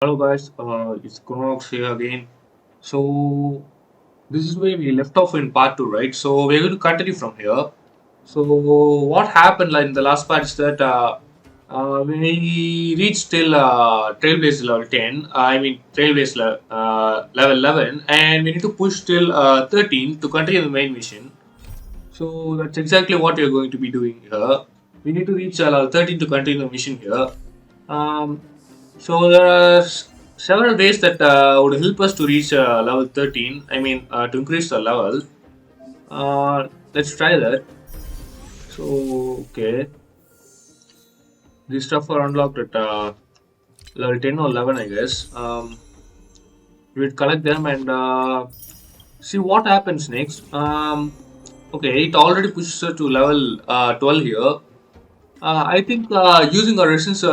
Hello guys, it's CRONOX here again. So this is where we left off in part 2, right? So we're going to continue from here. So what happened like in the last part is that we reached till Trailblazer level 10, Trailblazer level 11, and we need to push till 13 to continue the main mission. So that's exactly what we're going to be doing here. We need to reach level 13 to continue the mission here. Um, so there are several ways that would help us to reach level 13. To increase the level. Let's try that. So, okay. These stuff are unlocked at level 10 or 11, I guess. We'll collect them and see what happens next. Okay, it already pushes her to level 12 here. I think using our resistance,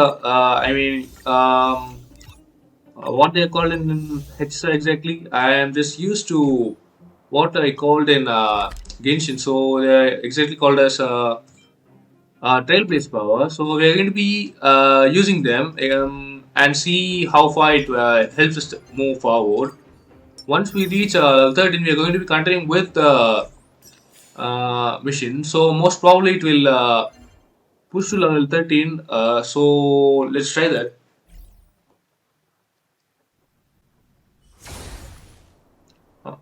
what they called in Hexa exactly. I am just used to what I called in Genshin. So they're exactly called as Trailblaze power. So we're going to be using them and see how far it helps us to move forward. Once we reach 13, we're going to be continuing with the mission. So most probably it will push to level 13. So let's try that.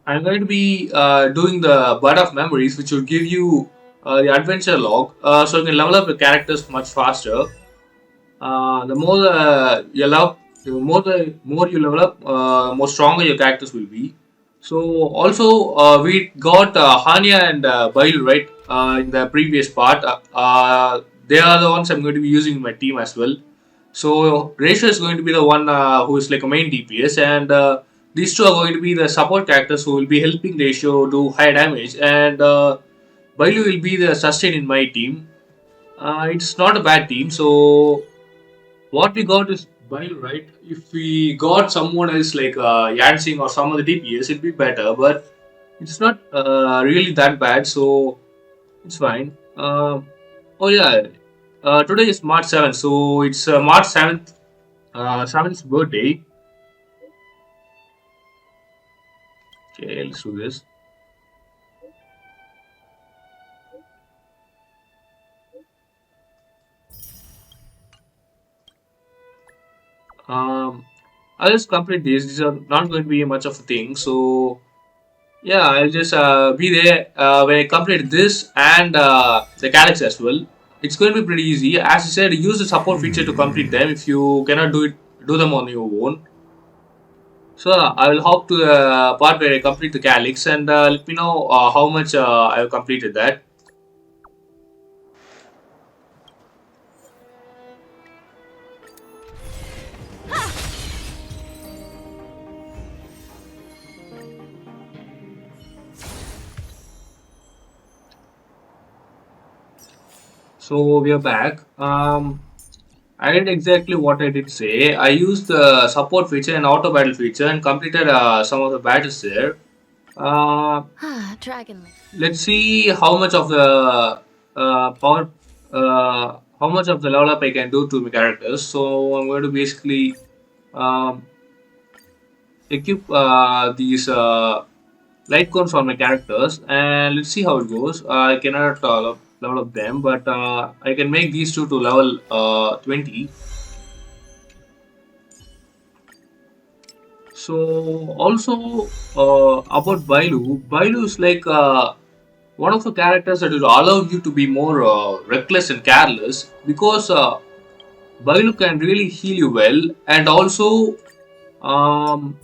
I'm going to be doing the Bud of Memories, which will give you the adventure log, so you can level up your characters much faster. The more the more you level up, more stronger your characters will be. So also we got Hanya and Bailu right in the previous part. They are the ones I'm going to be using in my team as well. So Ratio is going to be the one who is like a main DPS, and these two are going to be the support characters who will be helping Ratio do high damage, and Bailu will be the sustain in my team. It's not a bad team, so what we got is Bile, right? If we got someone else like Yansing or some other DPS, it'd be better, but it's not really that bad, so it's fine. Oh yeah, today is March 7th, so it's March 7th, 7th birthday. Okay, let's do this. Um, I'll just complete these. These are not going to be much of a thing, so yeah, I'll just be there when I complete this and the calyx as well. It's going to be pretty easy. As I said, use the support feature to complete them if you cannot do them on your own. So I will hop to the part where I complete the calyx and let me know how much I have completed that. So we are back. I did exactly what I did say. I used the support feature and auto battle feature and completed some of the battles there. Uh, Dragon. let's see how much of the power, how much of the level up I can do to my characters. So I'm going to basically um, equip these light cones for my characters, and let's see how it goes. I cannot level up them, but I can make these two to level 20. So also about Bailu is like one of the characters that will allow you to be more reckless and careless because Bailu can really heal you well, and also um,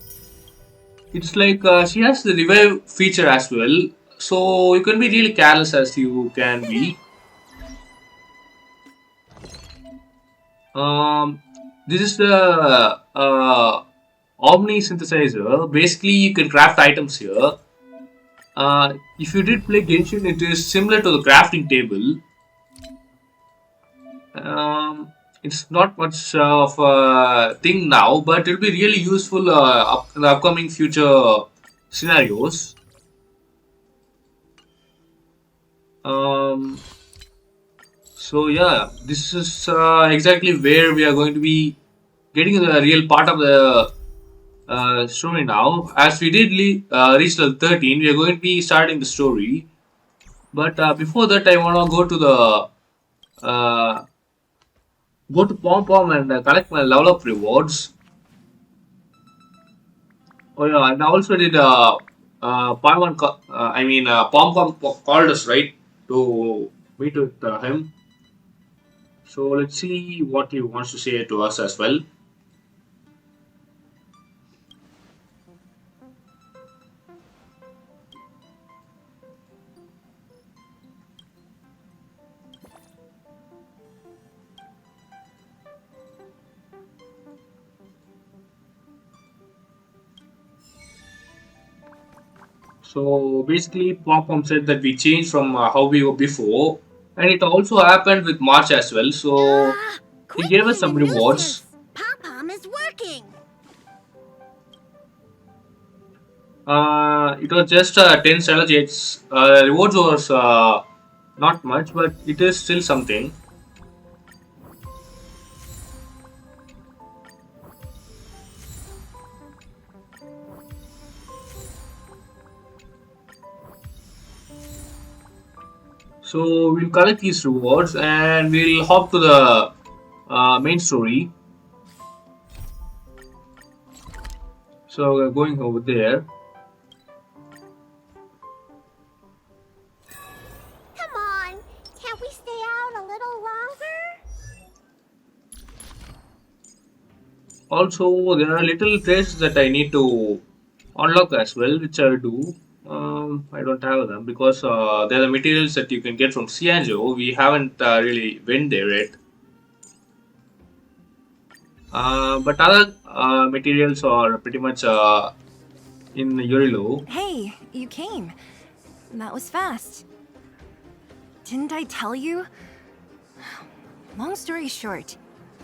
it's like she has the revive feature as well, so you can be really careless as you can be. Um, this is the Omni synthesizer. Basically, you can craft items here. If you did play Genshin, it is similar to the crafting table. Um, it's not much of a thing now, but it'll be really useful in the upcoming future scenarios. Um, so yeah, this is exactly where we are going to be getting the real part of the story now. As we did reach level 13, we are going to be starting the story. But before that, I want to go to Pom Pom and collect my level up rewards. Oh yeah, and I also did Pom Pom Pom called us right to meet with him. So let's see what he wants to say to us as well. So basically, Pom Pom said that we changed from how we were before, and it also happened with March as well. So he Quit gave us being a some rewards. nuisance. Pom-Pom is working. It was just 10 strategies. Rewards was not much, but it is still something. So we'll collect these rewards and we'll hop to the main story. So we're going over there. Come on. Can't we stay out a little longer? Also, there are little traits that I need to unlock as well, which I will do. I don't have them because they're the materials that you can get from Cianjo. We haven't really went there yet. But other materials are pretty much in Yorilo. Hey, you came. That was fast. Didn't I tell you? Long story short,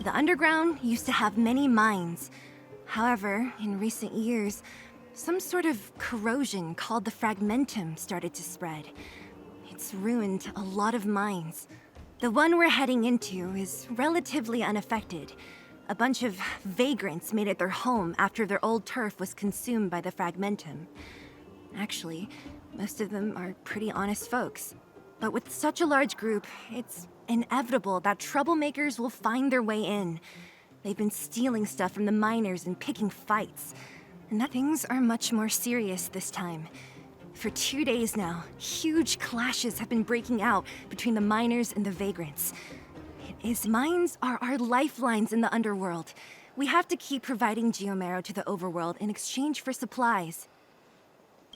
the underground used to have many mines. However, in recent years, some sort of corrosion called the fragmentum started to spread. It's ruined a lot of mines. The one we're heading into is relatively unaffected. A bunch of vagrants made it their home after their old turf was consumed by the fragmentum. Actually, most of them are pretty honest folks. But with such a large group, it's inevitable that troublemakers will find their way in. They've been stealing stuff from the miners and picking fights. And that things are much more serious this time. For 2 days now, huge clashes have been breaking out between the miners and the vagrants. His mines are our lifelines in the underworld. We have to keep providing Geomero to the overworld in exchange for supplies.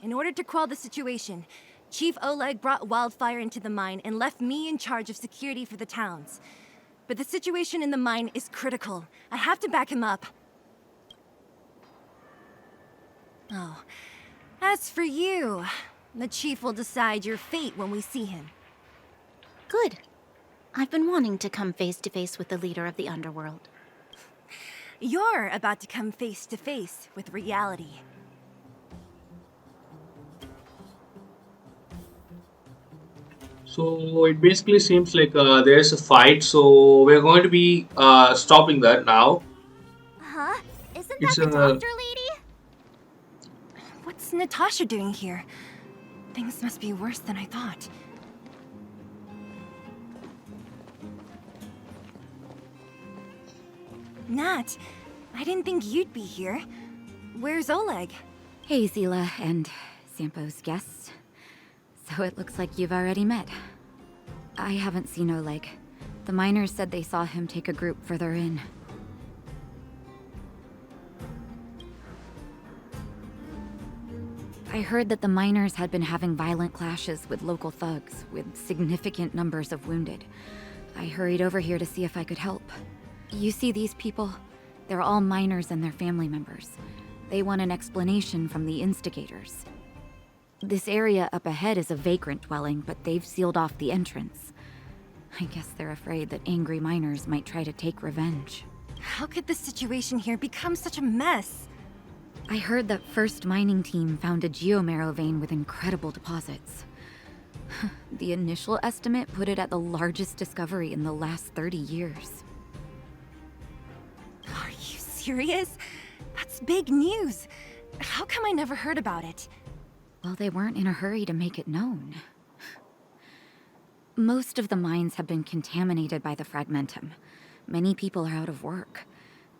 In order to quell the situation, Chief Oleg brought wildfire into the mine and left me in charge of security for the towns. But the situation in the mine is critical. I have to back him up. Oh, as for you, the Chief will decide your fate when we see him. Good. I've been wanting to come face to face with the leader of the underworld. You're about to come face to face with reality. So it basically seems like there's a fight. So we're going to be stopping that now. Huh? Isn't It's that the a doctor lady? What's Natasha doing here? Things must be worse than I thought. Nat, I didn't think you'd be here. Where's Oleg? Hey, Zila and Sampo's guests. So it looks like you've already met. I haven't seen Oleg. The miners said they saw him take a group further in. I heard that the miners had been having violent clashes with local thugs, with significant numbers of wounded. I hurried over here to see if I could help. You see these people? They're all miners and their family members. They want an explanation from the instigators. This area up ahead is a vagrant dwelling, but they've sealed off the entrance. I guess they're afraid that angry miners might try to take revenge. How could the situation here become such a mess? I heard that first mining team found a geomero vein with incredible deposits. The initial estimate put it at the largest discovery in the last 30 years. Are you serious? That's big news. How come I never heard about it? Well, they weren't in a hurry to make it known. Most of the mines have been contaminated by the fragmentum. Many people are out of work.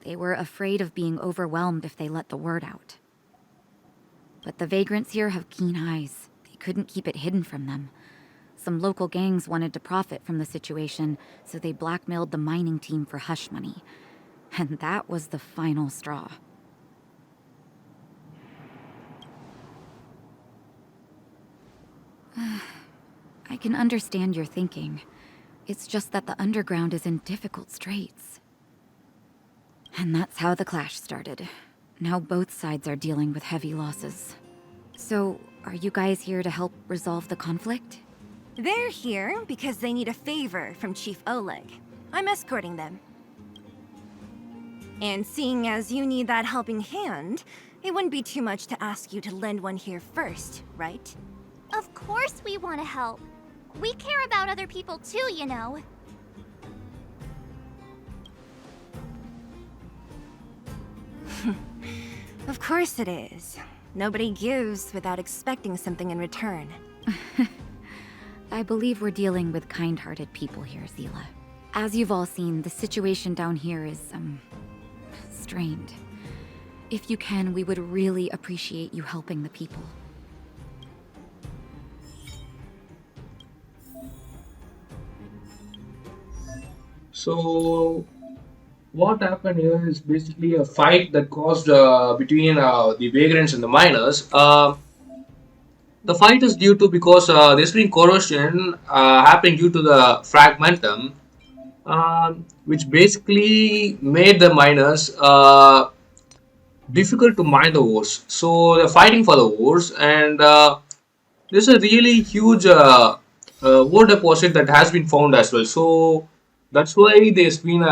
They were afraid of being overwhelmed if they let the word out. But the vagrants here have keen eyes. They couldn't keep it hidden from them. Some local gangs wanted to profit from the situation, so they blackmailed the mining team for hush money. And that was the final straw. I can understand your thinking. It's just that the underground is in difficult straits. And that's how the clash started. Now both sides are dealing with heavy losses. So, are you guys here to help resolve the conflict? They're here because they need a favor from Chief Oleg. I'm escorting them. And seeing as you need that helping hand, it wouldn't be too much to ask you to lend one here first, right? Of course we want to help. We care about other people too, you know. Of course it is. Nobody gives without expecting something in return. I believe we're dealing with kind-hearted people here, Zila. As you've all seen, the situation down here is, strained. If you can, we would really appreciate you helping the people. So, what happened here is basically a fight that caused between the vagrants and the miners. The fight is due to because there's been corrosion happening due to the fragmentum, which basically made the miners difficult to mine the ores. So they're fighting for the ores, and there's a really huge ore deposit that has been found as well. So that's why there's been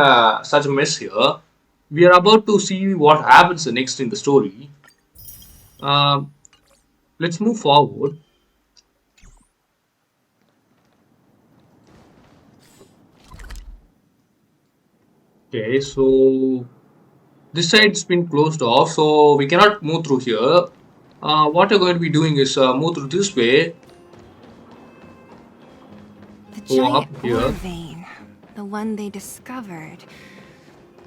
such a mess here. We are about to see what happens next in the story. Let's move forward. Okay, so this side's been closed off, so we cannot move through here. What we're going to be doing is move through this way. The Go up giant here. ore vein. The one they discovered.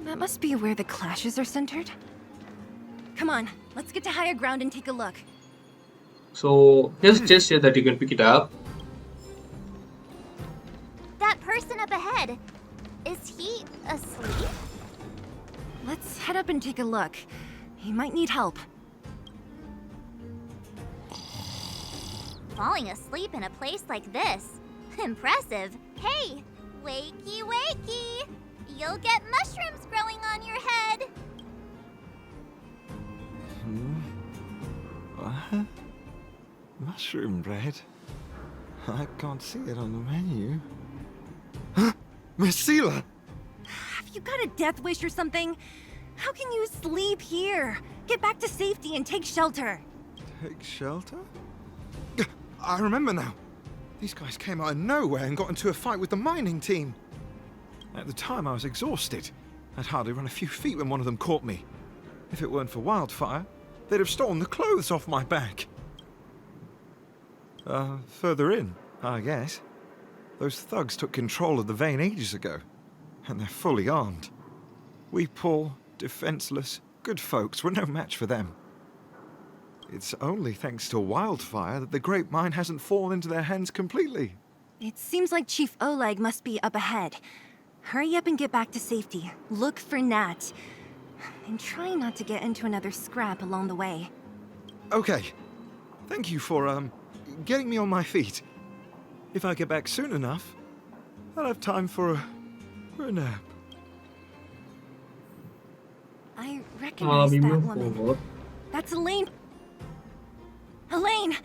That must be where the clashes are centered. Come on, let's get to higher ground and take a look. So here's a chest here that you can pick it up. That person up ahead, is he asleep? Let's head up and take a look. He might need help. Falling asleep in a place like this. Impressive. Hey, wakey wakey. You'll get mushrooms growing on your head. What? Mushroom bread? I can't see it on the menu. Miss Sela! Have you got a death wish or something? How can you sleep here? Get back to safety and take shelter. Take shelter? I remember now. These guys came out of nowhere and got into a fight with the mining team. At the time, I was exhausted. I'd hardly run a few feet when one of them caught me. If it weren't for wildfire, they'd have stolen the clothes off my back. Further in, I guess. Those thugs took control of the vein ages ago, and they're fully armed. We poor, defenseless, good folks were no match for them. It's only thanks to wildfire that the great mine hasn't fallen into their hands completely. It seems like Chief Oleg must be up ahead. Hurry up and get back to safety. Look for Nat. And try not to get into another scrap along the way. Okay. Thank you for, getting me on my feet. If I get back soon enough, I'll have time for a nap. I recognize We that move woman. forward. That's Elaine. Elaine!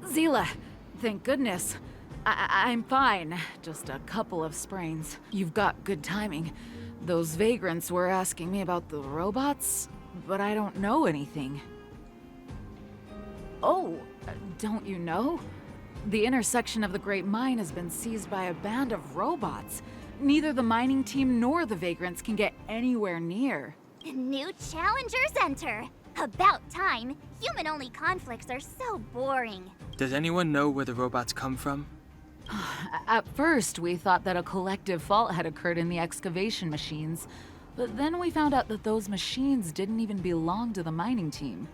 Zila, thank goodness. I'm fine. Just a couple of sprains. You've got good timing. Those vagrants were asking me about the robots, but I don't know anything. Oh, don't you know? The intersection of the Great Mine has been seized by a band of robots. Neither the mining team nor the vagrants can get anywhere near. New challengers enter. About time. Human-only conflicts are so boring. Does anyone know where the robots come from? At first, we thought that a collective fault had occurred in the excavation machines, but then we found out that those machines didn't even belong to the mining team.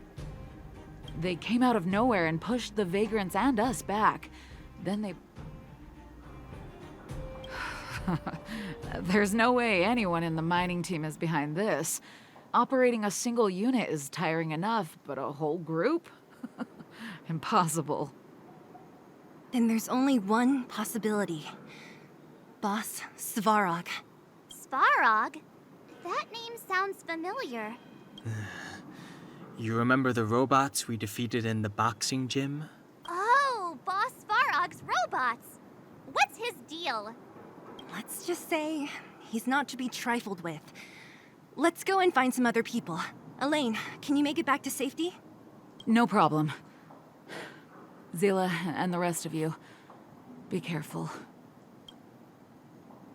They came out of nowhere and pushed the vagrants and us back. Then they... There's no way anyone in the mining team is behind this. Operating a single unit is tiring enough, but a whole group? Impossible. Then there's only one possibility. Boss Svarog. Svarog? That name sounds familiar. You remember the robots we defeated in the boxing gym? Oh, Boss Svarog's robots. What's his deal? Let's just say he's not to be trifled with. Let's go and find some other people. Elaine, can you make it back to safety? No problem. Zila and the rest of you, be careful.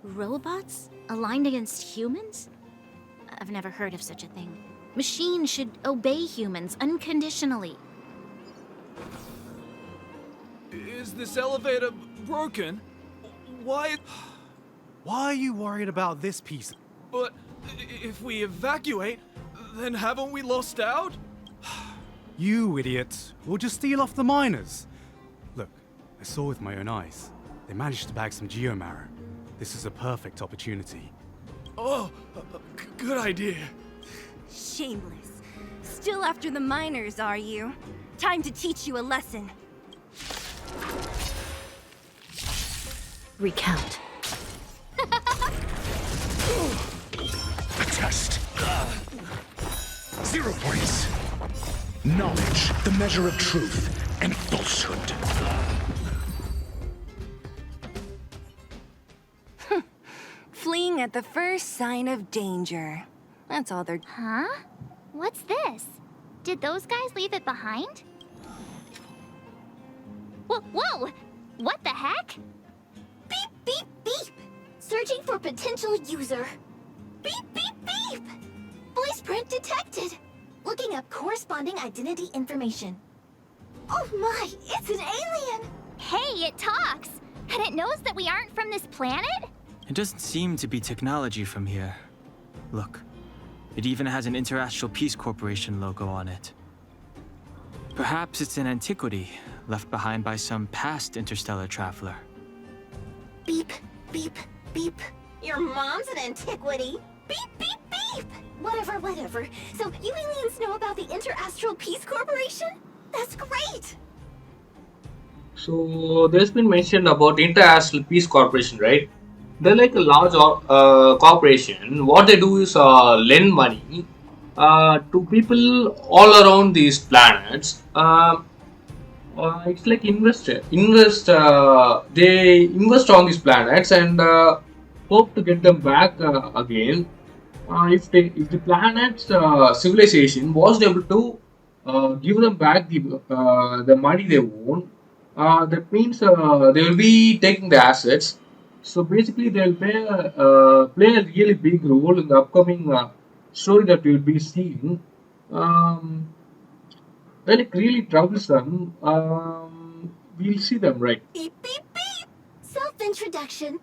Robots? Aligned against humans? I've never heard of such a thing. Machines should obey humans unconditionally. Is this elevator broken? Why are you worried about this piece? But if we evacuate, then haven't we lost out? You idiots. We'll just steal off the miners. Look, I saw with my own eyes. They managed to bag some geomarrow. This is a perfect opportunity. Oh, good idea. Shameless. Still after the miners, are you? Time to teach you a lesson. Recount. A test. 0 points. Knowledge, the measure of truth and falsehood. Fleeing at the first sign of danger. That's all they're... Huh? What's this? Did those guys leave it behind? Whoa! What the heck? Beep, beep, beep! Searching for potential user. Beep, beep, beep! Voice print detected. Looking up corresponding identity information. Oh my, it's an alien! Hey, it talks! And it knows that we aren't from this planet? It doesn't seem to be technology from here. Look, it even has an Interastral Peace Corporation logo on it. Perhaps it's an antiquity left behind by some past interstellar traveler. Beep, beep, beep. Your mom's an antiquity. Beep, beep, beep! Whatever. So you aliens know about the Interastral Peace Corporation? That's great! So there's been mentioned about Interastral Peace Corporation, right? They're like a large corporation. What they do is lend money to people all around these planets. It's like invest. They invest on these planets and hope to get them back again. If the planet's civilization wasn't able to give them back the money they own, that means they will be taking the assets. So basically, they'll play a really big role in the upcoming story that we'll be seeing. They're like really troublesome. We'll see them, right? Beep, beep, beep! Self-introduction.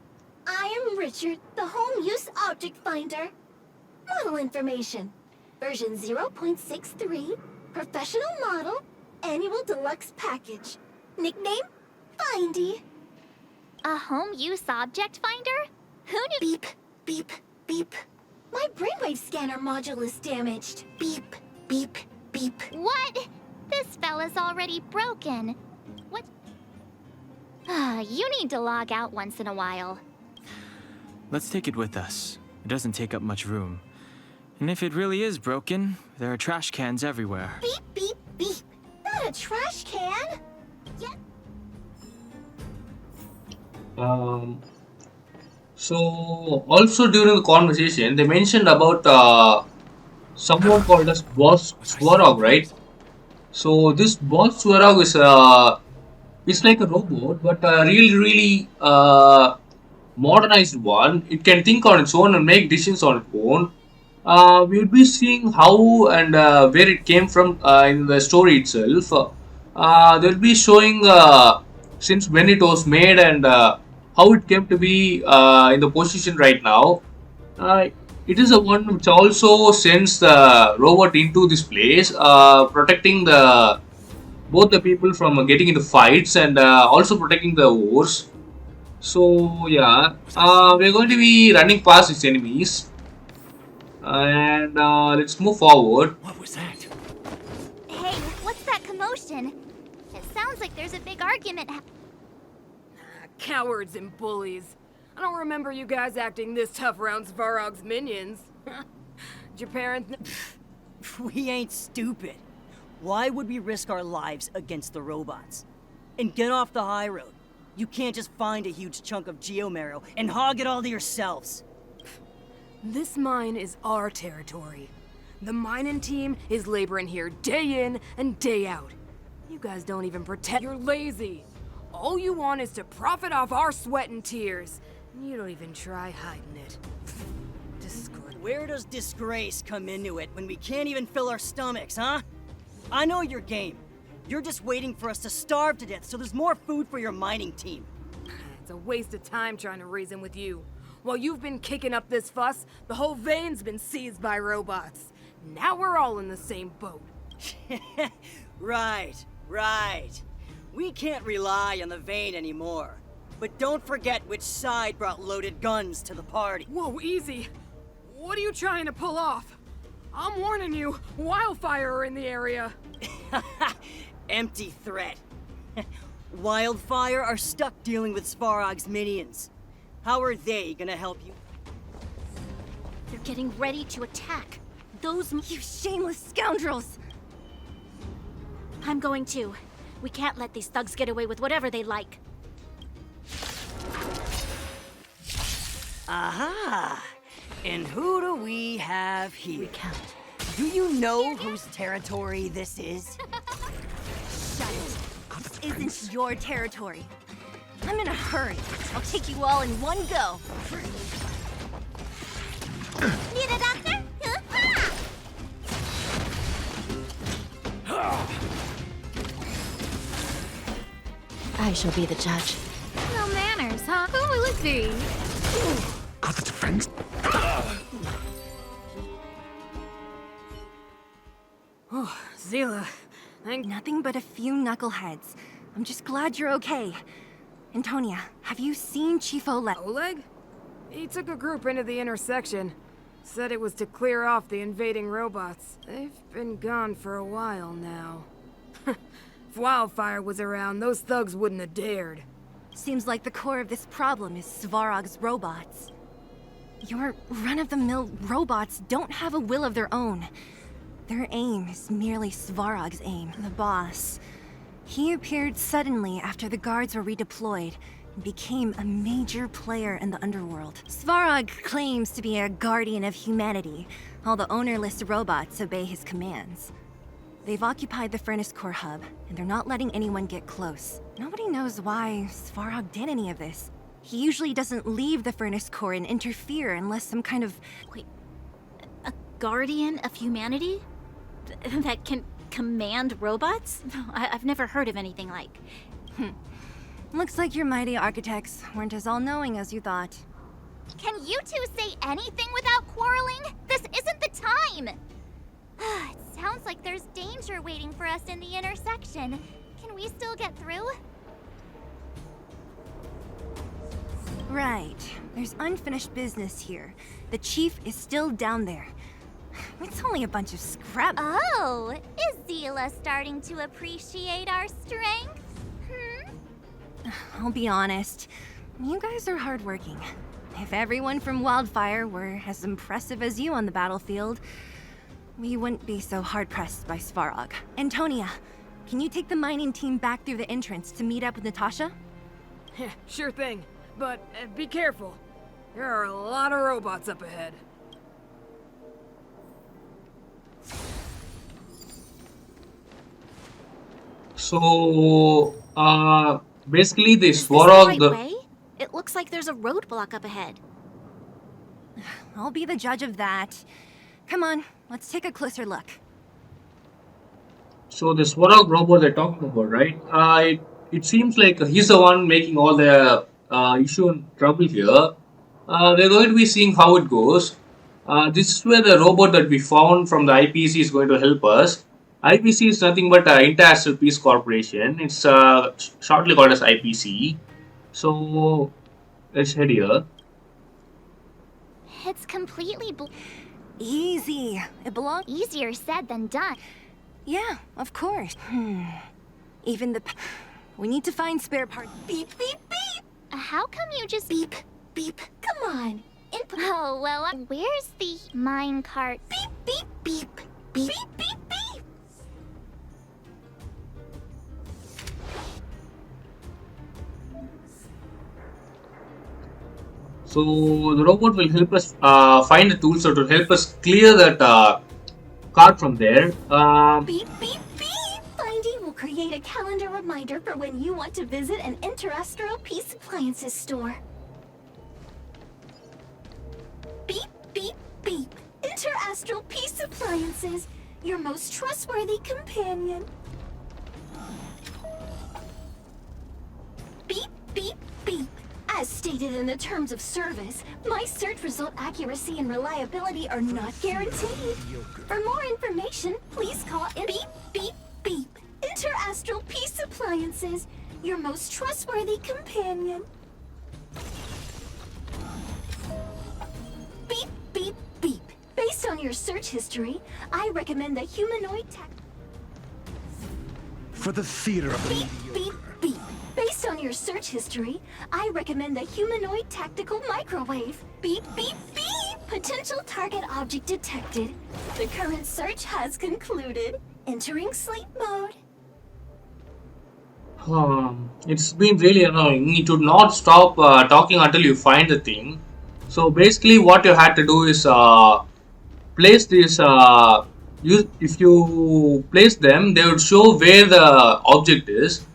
I am Richard, the home use object finder. Model information. Version 0.63. Professional model. Annual deluxe package. Nickname? Findy. A home use object finder? Who knew? Beep, beep, beep. My brainwave scanner module is damaged. Beep, beep, beep. What? This fella's already broken. What? You need to log out once in a while. Let's take it with us. It doesn't take up much room. And if it really is broken, there are trash cans everywhere. Beep, beep, beep. Not a trash can. Yeah. So also during the conversation, they mentioned about someone called as Boss Svarog, right? So this Boss Svarog is it's like a robot, but really modernized one, it can think on its own and make decisions on its own. We would be seeing how and where it came from in the story itself. They'll be showing since when it was made and how it came to be in the position right now. Uh, it is the one which also sends the robot into this place, protecting the both the people from getting into fights and also protecting the wars. So yeah, we're going to be running past these enemies, and let's move forward. What was that? Hey, what's that commotion? It sounds like there's a big argument. Cowards and bullies. I don't remember you guys acting this tough around Svarog's minions. Did your parents... We ain't stupid. Why would we risk our lives against the robots? And get off the high road. You can't just find a huge chunk of geomarrow and hog it all to yourselves. This mine is our territory. The mining team is laboring here day in and day out. You guys don't even pretend you're lazy. All you want is to profit off our sweat and tears. You don't even try hiding it. Disgrace. Where does disgrace come into it when we can't even fill our stomachs, huh? I know your game. You're just waiting for us to starve to death so there's more food for your mining team. It's a waste of time trying to reason with you. While you've been kicking up this fuss, the whole vein's been seized by robots. Now we're all in the same boat. Right. We can't rely on the vein anymore. But don't forget which side brought loaded guns to the party. Whoa, easy. What are you trying to pull off? I'm warning you, wildfire are in the area. Empty threat. Wildfire are stuck dealing with Svarog's minions. How are they gonna help you? They're getting ready to attack. Those... You shameless scoundrels! I'm going to. We can't let these thugs get away with whatever they like. Aha! And who do we have here? Do you know whose territory this is? Shut it. This isn't your territory. I'm in a hurry. I'll take you all in one go. Need a doctor? I shall be the judge. No manners, huh? Who will it be? Got the defense. Oh, Zila, Nothing but a few knuckleheads. I'm just glad you're okay. Antonia, have you seen Chief Oleg? Oleg? He took a group into the intersection. Said it was to clear off the invading robots. They've been gone for a while now. If Wildfire was around, those thugs wouldn't have dared. Seems like the core of this problem is Svarog's robots. Your run-of-the-mill robots don't have a will of their own. Their aim is merely Svarog's aim, the boss. He appeared suddenly after the guards were redeployed and became a major player in the underworld. Svarog claims to be a guardian of humanity, while the ownerless robots obey his commands. They've occupied the Furnace Core hub, and they're not letting anyone get close. Nobody knows why Svarog did any of this. He usually doesn't leave the Furnace Core and interfere unless some kind of... Wait, a guardian of humanity? That can command robots? I've never heard of anything like. Looks like your mighty architects weren't as all-knowing as you thought. Can you two say anything without quarreling? This isn't the time! It sounds like there's danger waiting for us in the intersection. Can we still get through? Right. There's unfinished business here. The chief is still down there. It's only a bunch of scrap. Oh, is Zila starting to appreciate our strength? I'll be honest. You guys are hardworking. If everyone from Wildfire were as impressive as you on the battlefield, we wouldn't be so hard-pressed by Svarog. Antonia, can you take the mining team back through the entrance to meet up with Natasha? Sure thing, but be careful. There are a lot of robots up ahead. So, basically, the Is this the Svarog, right way? It looks Looks like there's a roadblock up ahead. I'll be the judge of that. Come on, let's take a closer look. So this Warhog robot they're talking about, right? It seems like he's the one making all the issue and trouble here. We're going to be seeing how it goes. This is where the robot that we found from the IPC is going to help us. IPC is nothing but International Peace Corporation. It's shortly called as IPC. So let's head here. It's completely Easy. It belongs. easier said than done. Yeah, of course. Even the. We need to find spare parts. Beep, beep, beep! How come you just Beep, beep. Come on. Input. Oh, well, where's the mine cart? Beep, beep, beep. Beep, beep, beep, beep. So the robot will help us find the tools that will help us clear that card from there. Beep, beep, beep! Finding will create a calendar reminder for when you want to visit an Interastral Peace Appliances store. Beep, beep, beep! Interastral Peace Appliances, your most trustworthy companion. Beep, beep, beep! As stated in the terms of service, my search result accuracy and reliability are not guaranteed. For more information, please call in Beep, beep, beep. Interastral Peace Appliances, your most trustworthy companion. Beep, beep, beep. Based on your search history, I recommend the humanoid For the theater of the Beep, beep, beep. Based on your search history, I recommend the humanoid tactical microwave. Beep, beep, beep! Potential target object detected. The current search has concluded. Entering sleep mode. It's been really annoying. You should not stop talking until you find the thing. So basically what you had to do is place this if you place them, they would show where the object is.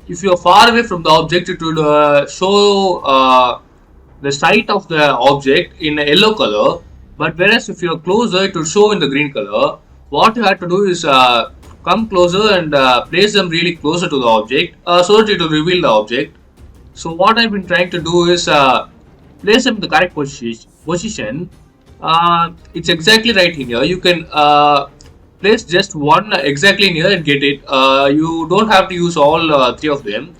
If you're far away from the object, it would show the site of the object in a yellow color. But whereas if you're closer, it will show in the green color. What you have to do is come closer and place them really closer to the object so that it will reveal the object. So what I've been trying to do is place them in the correct position. It's exactly right in here. You can place just one exactly near and get it. You don't have to use all three of them.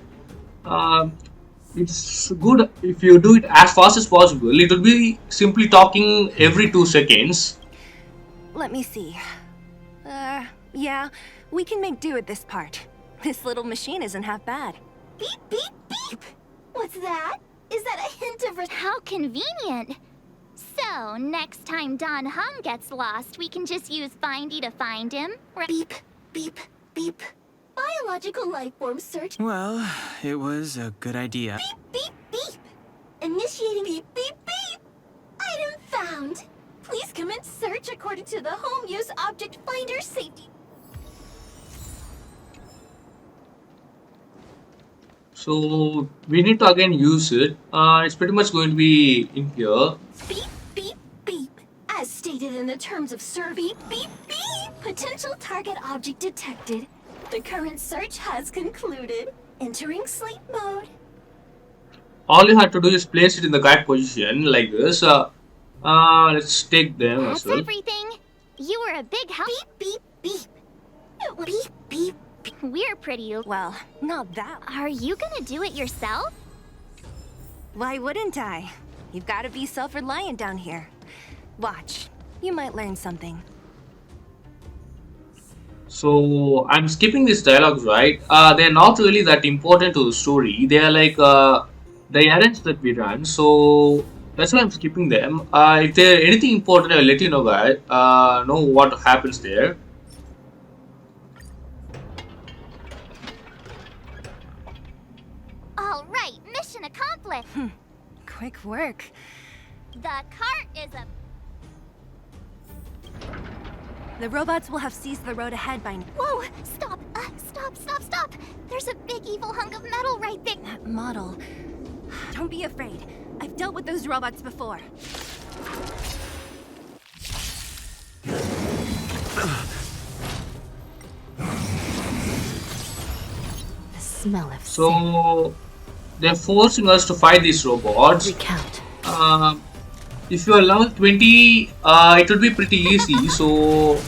It's good if you do it as fast as possible. It will be simply talking every 2 seconds. Let me see. Yeah, we can make do with this part. This little machine isn't half bad. Beep, beep, beep! What's that? Is that a hint of How convenient! So, next time Don Hum gets lost, we can just use Findy to find him, right? Beep, beep, beep. Biological life form search. Well, it was a good idea. Beep, beep, beep. Initiating beep, beep, beep. Item found. Please commence search according to the Home Use Object Finder Safety. So we need to again use it. It's pretty much going to be in here. Beep, beep, beep. As stated in the terms of service. Beep, beep, beep. Potential target object detected. The current search has concluded. Entering sleep mode. All you have to do is place it in the correct position like this. Let's take them as That's well. everything. You were a big help. Beep, beep, beep. Beep, beep. We're pretty. Well, not that. Are you gonna do it yourself? Why wouldn't I? You've got to be self-reliant down here. Watch. You might learn something. So I'm skipping these dialogues, right? They're not really that important to the story. They are like the errands that we run. So that's why I'm skipping them. If there's anything important, I'll let you know, guys. Know what happens there. All right, mission accomplished. Quick work. The cart is a. The robots will have seized the road ahead by now. Whoa! Stop! Stop! There's a big evil hunk of metal right there. That model. Don't be afraid. I've dealt with those robots before. The smell of So they're forcing us to fight these robots. recount. If you are level 20, it will be pretty easy, so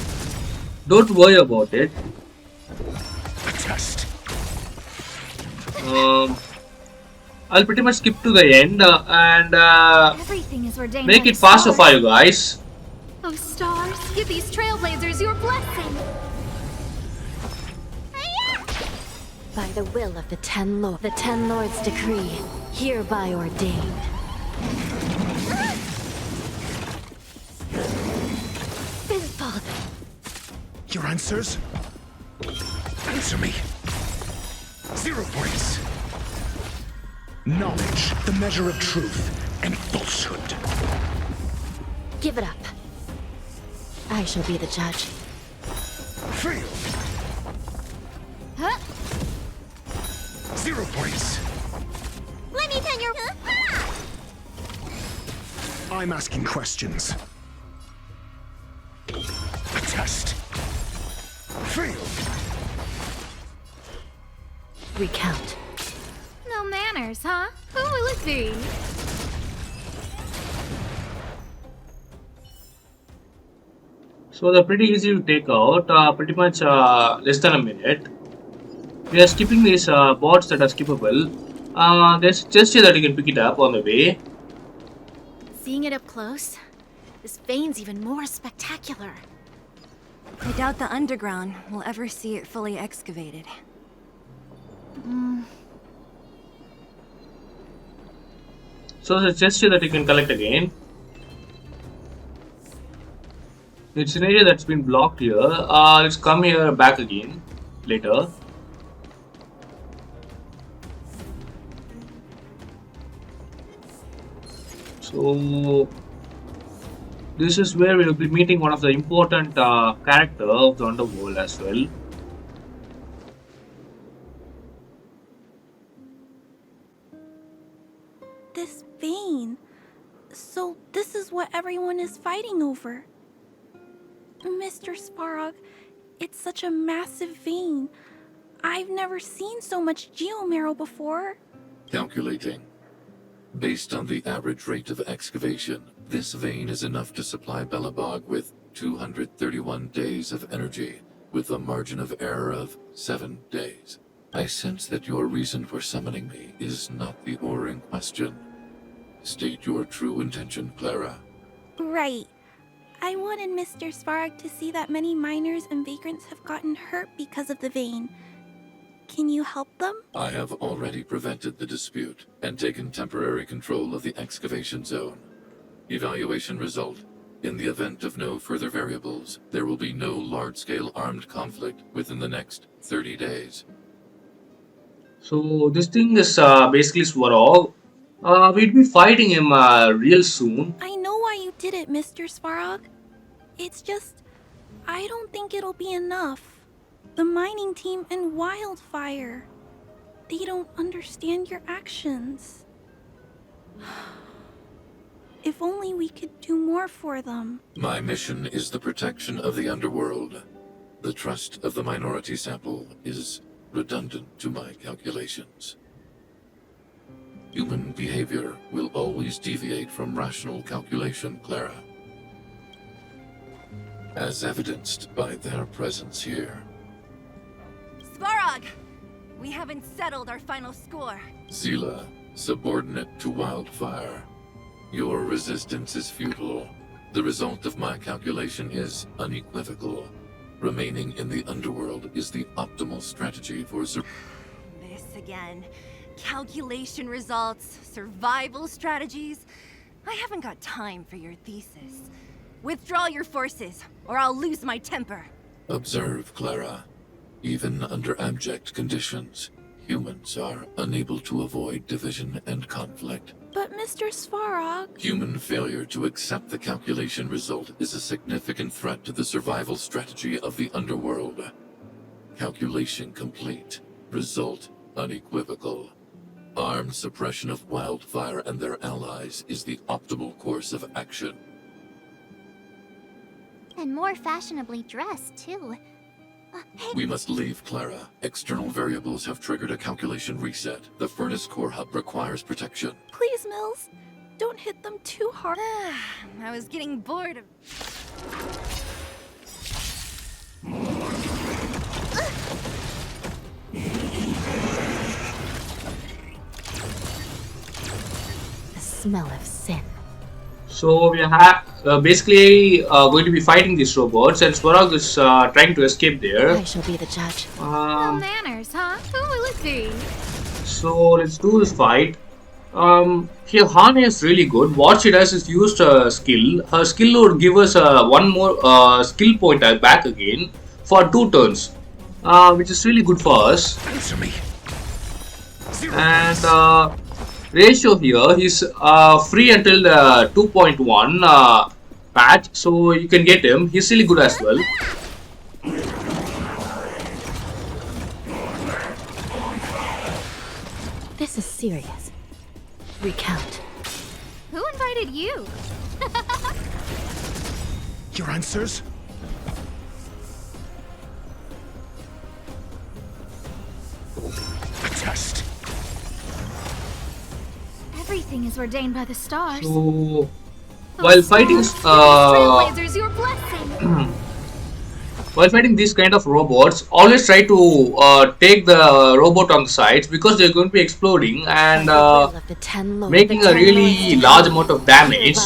don't worry about it. A test. I'll pretty much skip to the end and Everything is ordained make by it faster stars. for you guys. Oh, stars, give these trailblazers your blessing. By the will of the Ten Lords' decree, hereby ordained. Sinful. Your answers? Answer me. 0 points. Knowledge, the measure of truth and falsehood. Give it up. I shall be the judge. Failed. Huh? 0 points. Let me turn your... I'm asking questions. A test. Failed. Recount. No manners, huh? Who will it be? So they're pretty easy to take out, pretty much less than a minute. We are skipping these bots that are skippable. There's just here that you can pick it up on the way. Seeing it up close, this vein's even more spectacular. I doubt the underground will ever see it fully excavated. So there's just here that you can collect again. It's an area that's been blocked here. Let's come here back again later. So this is where we will be meeting one of the important character of the underworld as well. This vein. So this is what everyone is fighting over. Mr. Svarog, it's such a massive vein. I've never seen so much geomarrow before. Calculating. Based on the average rate of excavation, this vein is enough to supply Belobog with 231 days of energy, with a margin of error of 7 days. I sense that your reason for summoning me is not the ore in question. State your true intention, Clara. Right. I wanted Mr. Svarog to see that many miners and vagrants have gotten hurt because of the vein. Can you help them? I have already prevented the dispute and taken temporary control of the excavation zone. Evaluation result. In the event of no further variables, there will be no large-scale armed conflict within the next 30 days. So this thing is basically Svarog. We'll be fighting him real soon. I know why you did it, Mr. Svarog. It's just, I don't think it'll be enough. The mining team and Wildfire. They don't understand your actions. If only we could do more for them. My mission is the protection of the underworld. The trust of the minority sample is redundant to my calculations. Human behavior will always deviate from rational calculation, Clara. As evidenced by their presence here. Svarog! We haven't settled our final score. Zila, subordinate to Wildfire. Your resistance is futile. The result of my calculation is unequivocal. Remaining in the underworld is the optimal strategy for This again. Calculation results, survival strategies. I haven't got time for your thesis. Withdraw your forces, or I'll lose my temper. Observe, Clara. Even under abject conditions, humans are unable to avoid division and conflict. But Mr. Svarog... Human failure to accept the calculation result is a significant threat to the survival strategy of the underworld. Calculation complete. Result unequivocal. Armed suppression of Wildfire and their allies is the optimal course of action. And more fashionably dressed, too. We must leave, Clara. External variables have triggered a calculation reset. The furnace core hub requires protection. Please, Mills, don't hit them too hard. I was getting bored of... The smell of sin. So we are basically going to be fighting these robots, and Svarog is trying to escape there. I shall be the judge. No manners, huh? Who will it be? So let's do this fight. Here Hane is really good. What she does is use her skill. Her skill would give us one more skill point back again for 2 turns, which is really good for us. Answer me. And Ratio here, he's free until the 2.1 patch, so you can get him. He's really good as well. This is serious. Recount. Who invited you? Your answers? A test. Everything is ordained by the stars. So while fighting Trailblazers, your blessing. while fighting these kind of robots, always try to take the robot on the sides, because they're going to be exploding and making a really large amount of damage.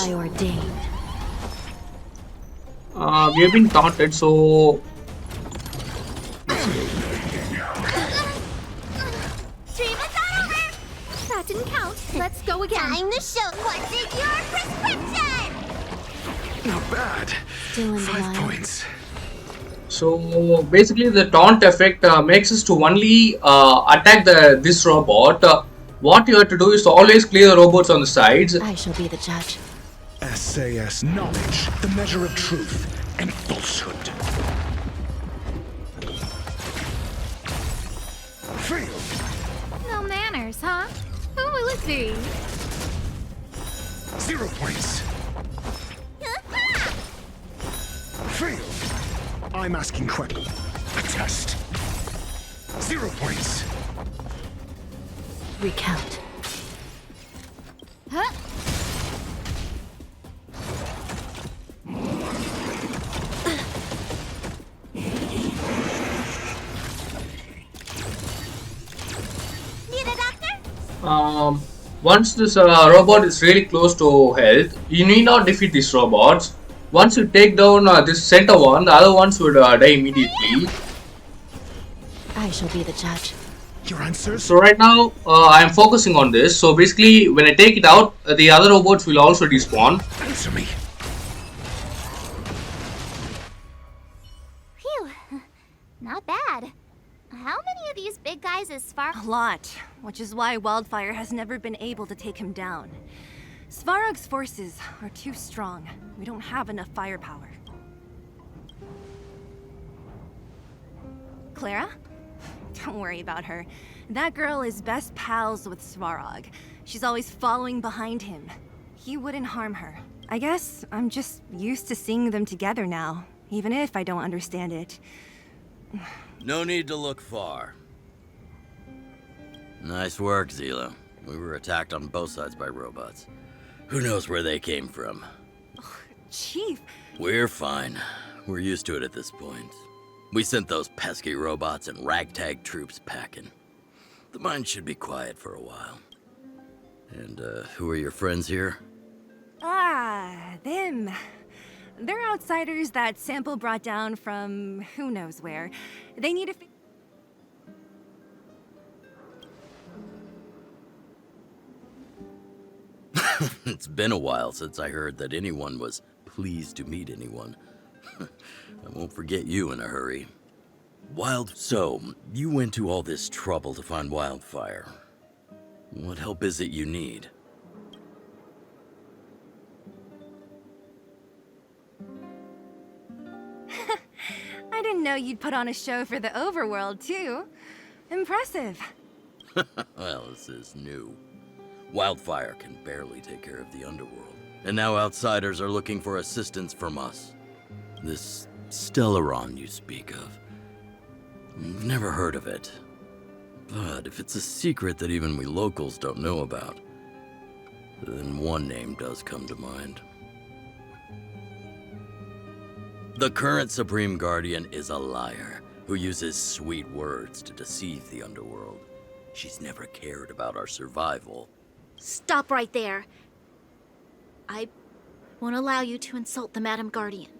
We have been taunted, so That didn't count. Let's go again. Time to show what's in your prescription! Not bad. Still in 5 points. So basically the taunt effect makes us to only attack this robot. What you have to do is to always clear the robots on the sides. I shall be the judge. SAS knowledge, the measure of truth and falsehood. Failed. No manners, huh? Who will it be? 0 points. Failed. I'm asking questions. A test. 0 points. Recount. Huh? Need a doctor? Once this robot is really close to health, you need not defeat these robots. Once you take down this center one, the other ones would die immediately. I shall be the judge. Your answers? So right now, I am focusing on this. So basically, when I take it out, the other robots will also despawn. Answer me. Phew. Not bad. How many of these big guys is far? A lot, which is why Wildfire has never been able to take him down. Svarog's forces are too strong. We don't have enough firepower. Clara? Don't worry about her. That girl is best pals with Svarog. She's always following behind him. He wouldn't harm her. I guess I'm just used to seeing them together now, even if I don't understand it. No need to look far. Nice work, Zila. We were attacked on both sides by robots. Who knows where they came from? Chief! We're fine. We're used to it at this point. We sent those pesky robots and ragtag troops packing. The mine should be quiet for a while. And, who are your friends here? Ah, them. They're outsiders that Sample brought down from who knows where. They need a... It's been a while since I heard that anyone was pleased to meet anyone. I won't forget you in a hurry. So, you went to all this trouble to find Wildfire. What help is it you need? I didn't know you'd put on a show for the overworld, too. Impressive. Well, this is new. Wildfire can barely take care of the underworld, and now outsiders are looking for assistance from us. This Stellaron you speak of, I've never heard of it. But if it's a secret that even we locals don't know about, then one name does come to mind. The current Supreme Guardian is a liar who uses sweet words to deceive the underworld. She's never cared about our survival. Stop right there. I won't allow you to insult the Madam Guardian.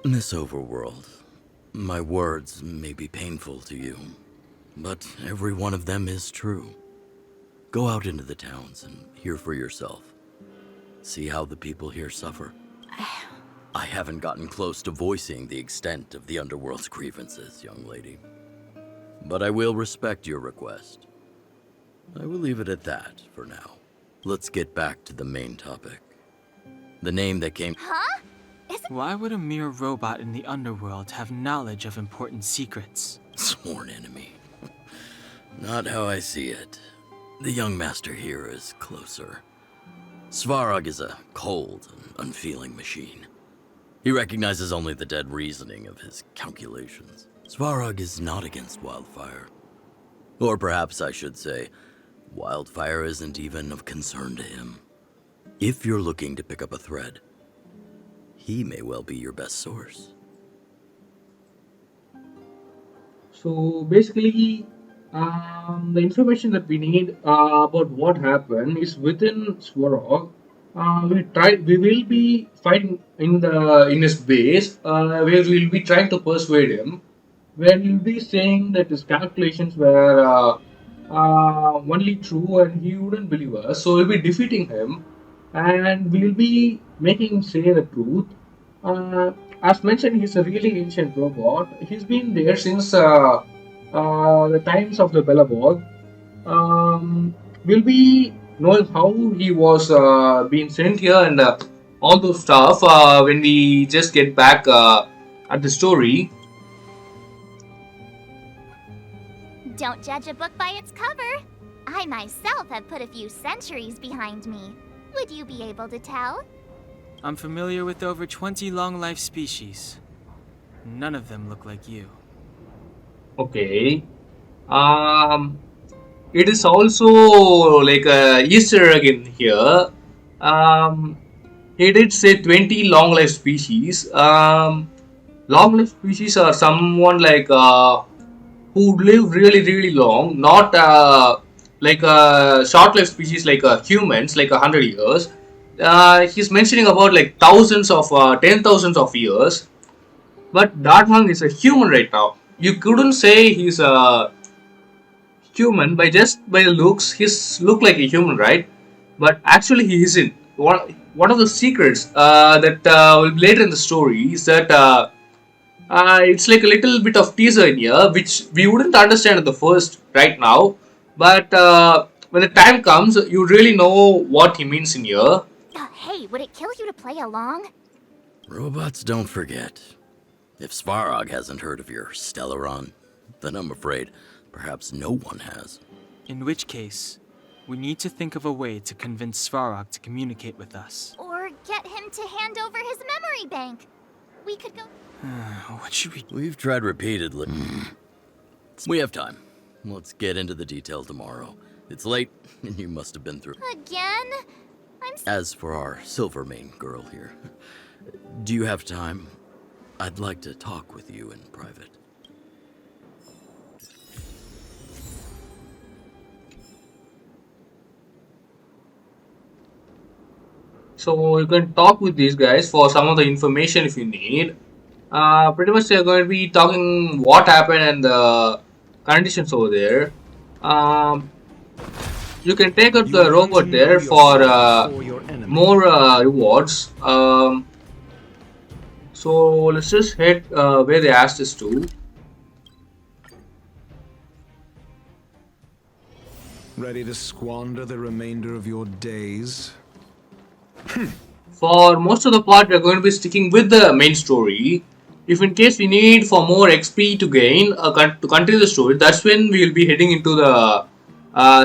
Miss Overworld, my words may be painful to you, but every one of them is true. Go out into the towns and hear for yourself. See how the people here suffer. I haven't gotten close to voicing the extent of the underworld's grievances, young lady. But I will respect your request. I will leave it at that for now. Let's get back to the main topic. The name that came... Huh? Why would a mere robot in the underworld have knowledge of important secrets? Sworn enemy. Not how I see it. The young master here is closer. Svarog is a cold and unfeeling machine. He recognizes only the dead reasoning of his calculations. Svarog is not against wildfire. Or perhaps I should say, wildfire isn't even of concern to him. If you're looking to pick up a thread, he may well be your best source. So basically, the information that we need about what happened is within Svarog. We will be fighting in his base, where we'll be trying to persuade him, where we'll be saying that his calculations were only true and he wouldn't believe us. So we'll be defeating him, and we'll be making him say the truth. As mentioned, he's a really ancient robot. He's been there since the times of the Belobog. We'll be knowing how he was being sent here and all those stuff when we just get back at the story. Don't judge a book by its cover. I myself have put a few centuries behind me. Would you be able to tell? I'm familiar with over 20 long-life species. None of them look like you. Okay. It is also like a Easter egg in here. He did say 20 long-life species. Long-life species are someone like who live really long, not like short-life species like humans, like 100 years. He's mentioning about like thousands of 10,000s of years, but Darthang is a human right now. You couldn't say he's a human by the looks. He's look like a human, right? But actually he isn't. One of the secrets that will be later in the story is that it's like a little bit of teaser in here, which we wouldn't understand at the first right now. But when the time comes, you really know what he means in here. Hey, would it kill you to play along? Robots don't forget. If Svarog hasn't heard of your Stellaron, then I'm afraid perhaps no one has. In which case, we need to think of a way to convince Svarog to communicate with us. Or get him to hand over his memory bank. We could go... What should we... We've tried repeatedly. We have time. Let's get into the detail tomorrow. It's late, and you must have been through. Again? As for our Silvermane girl here, do you have time? I'd like to talk with you in private. So you can talk with these guys for some of the information if you need. Pretty much they're going to be talking what happened and the conditions over there. You can take out the robot there for more rewards. So let's just head where they asked us to. Ready to squander the remainder of your days? For most of the part, we're going to be sticking with the main story. If in case we need for more XP to gain to continue the story, that's when we will be heading into the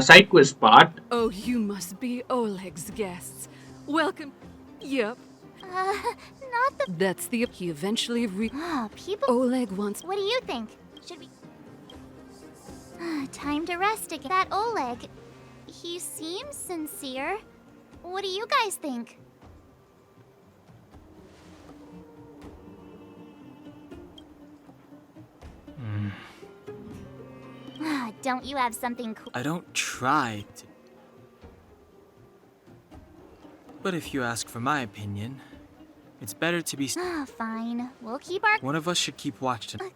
side quest part. Oh, you must be Oleg's guests. Welcome. Yep. Not the. That's the. He eventually People. Oleg wants. What do you think? Should we? Time to rest again. That Oleg. He seems sincere. What do you guys think? Don't you have something cool? I don't try to. But if you ask for my opinion, it's better to be. Fine. We'll keep our. One of us should keep watch tonight.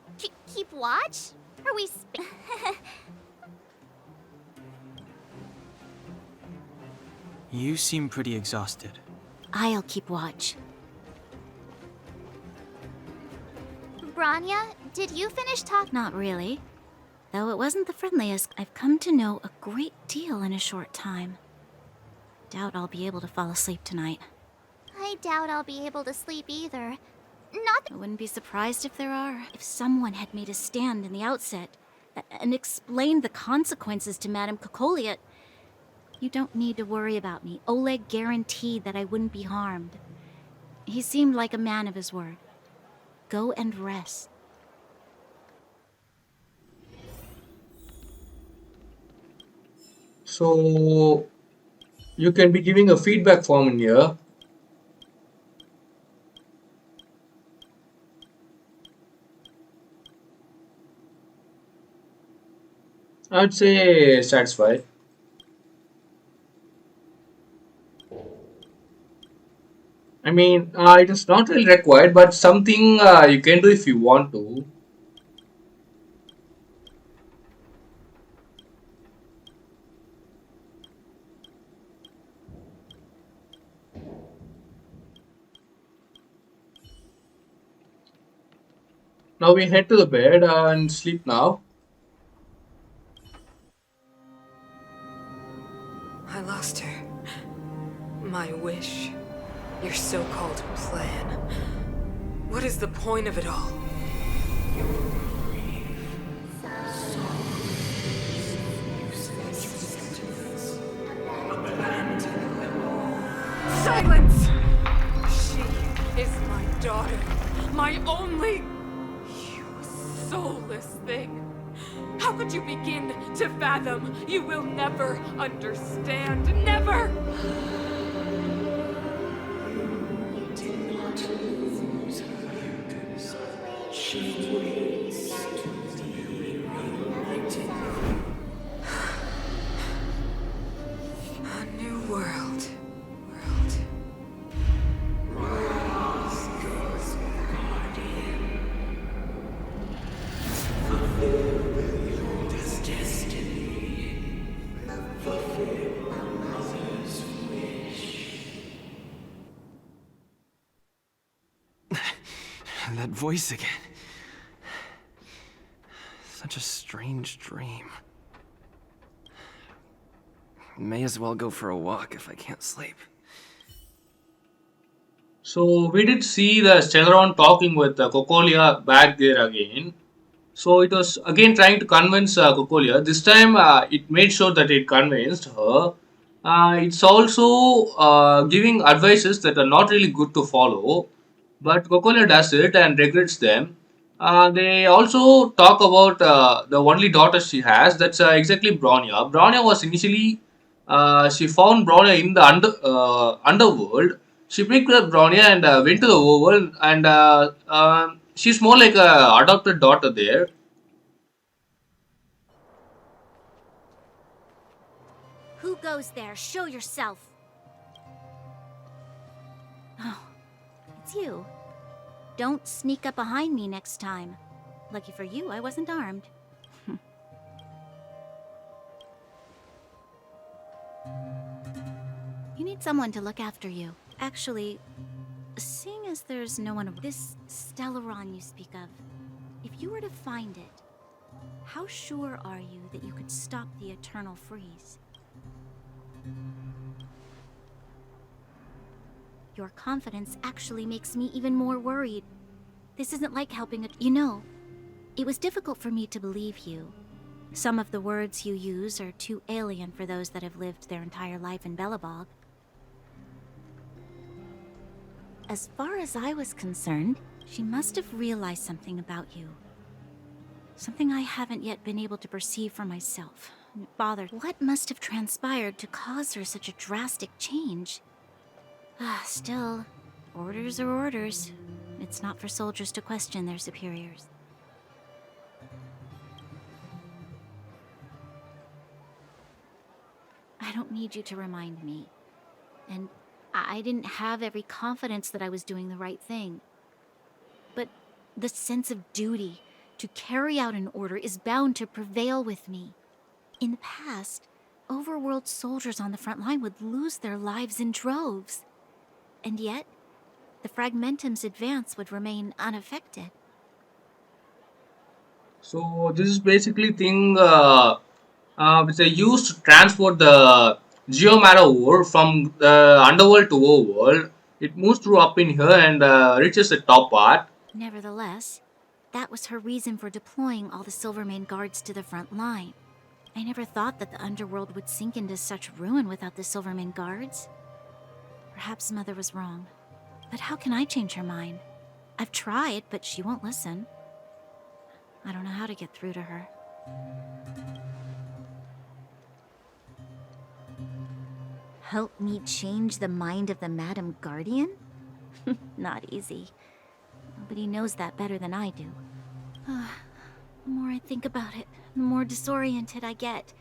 Keep watch? Are we? You seem pretty exhausted. I'll keep watch. Branya, did you finish talking? Not really. Though it wasn't the friendliest, I've come to know a great deal in a short time. Doubt I'll be able to fall asleep tonight. I doubt I'll be able to sleep either. Not. I wouldn't be surprised if there are. If someone had made a stand in the outset and explained the consequences to Madame Cocolia, you don't need to worry about me. Oleg guaranteed that I wouldn't be harmed. He seemed like a man of his word. Go and rest. So you can be giving a feedback form in here. I'd say satisfied. I mean, it is not really required, but something you can do if you want to. Now we head to the bed and sleep now. I lost her. My wish. Your so-called plan. What is the point of it all? Silence! She is my daughter. My only... You soulless thing. How could you begin to fathom? You will never understand. Never! A new world. That voice again. Such a strange dream. May as well go for a walk if I can't sleep. So we did see the Stellaron talking with Cocolia back there again. So it was again trying to convince Cocolia. This time it made sure that it convinced her. It's also giving advices that are not really good to follow. But Cocolia does it and regrets them. They also talk about the only daughter she has. That's exactly Bronya. Bronya was initially she found Bronya in the underworld. She picked up Bronya and went to the overworld, and she's more like a adopted daughter there. Who goes there? Show yourself. Oh, it's you. Don't sneak up behind me next time. Lucky for you, I wasn't armed. You need someone to look after you. Actually, seeing as there's no one... This Stellaron you speak of, if you were to find it, how sure are you that you could stop the eternal freeze? Your confidence actually makes me even more worried. This isn't like helping a... You know, it was difficult for me to believe you. Some of the words you use are too alien for those that have lived their entire life in Belobog. As far as I was concerned, she must have realized something about you. Something I haven't yet been able to perceive for myself. It bothered. What must have transpired to cause her such a drastic change? Still, orders are orders. It's not for soldiers to question their superiors. I don't need you to remind me. And I didn't have every confidence that I was doing the right thing. But the sense of duty to carry out an order is bound to prevail with me. In the past, overworld soldiers on the front line would lose their lives in droves. And yet, the Fragmentum's advance would remain unaffected. So this is basically thing which they use to transport the Geomara ore from the underworld to overworld. It moves through up in here and reaches the top part. Nevertheless, that was her reason for deploying all the Silvermane guards to the front line. I never thought that the underworld would sink into such ruin without the Silvermane guards. Perhaps Mother was wrong. But how can I change her mind? I've tried, but she won't listen. I don't know how to get through to her. Help me change the mind of the Madam Guardian? Not easy. Nobody knows that better than I do. The more I think about it, the more disoriented I get,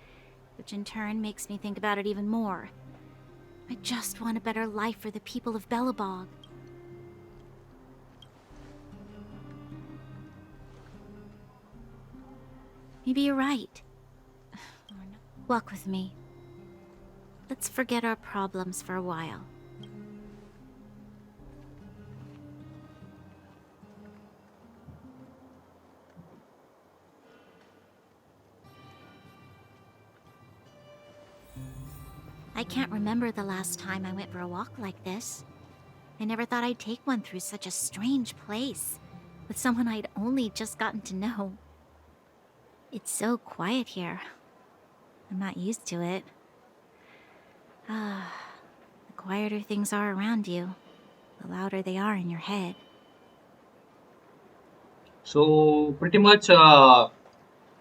which in turn makes me think about it even more. I just want a better life for the people of Belobog. Maybe you're right. Walk with me. Let's forget our problems for a while. I can't remember the last time I went for a walk like this. I never thought I'd take one through such a strange place, with someone I'd only just gotten to know. It's so quiet here. I'm not used to it. The quieter things are around you, the louder they are in your head. So pretty much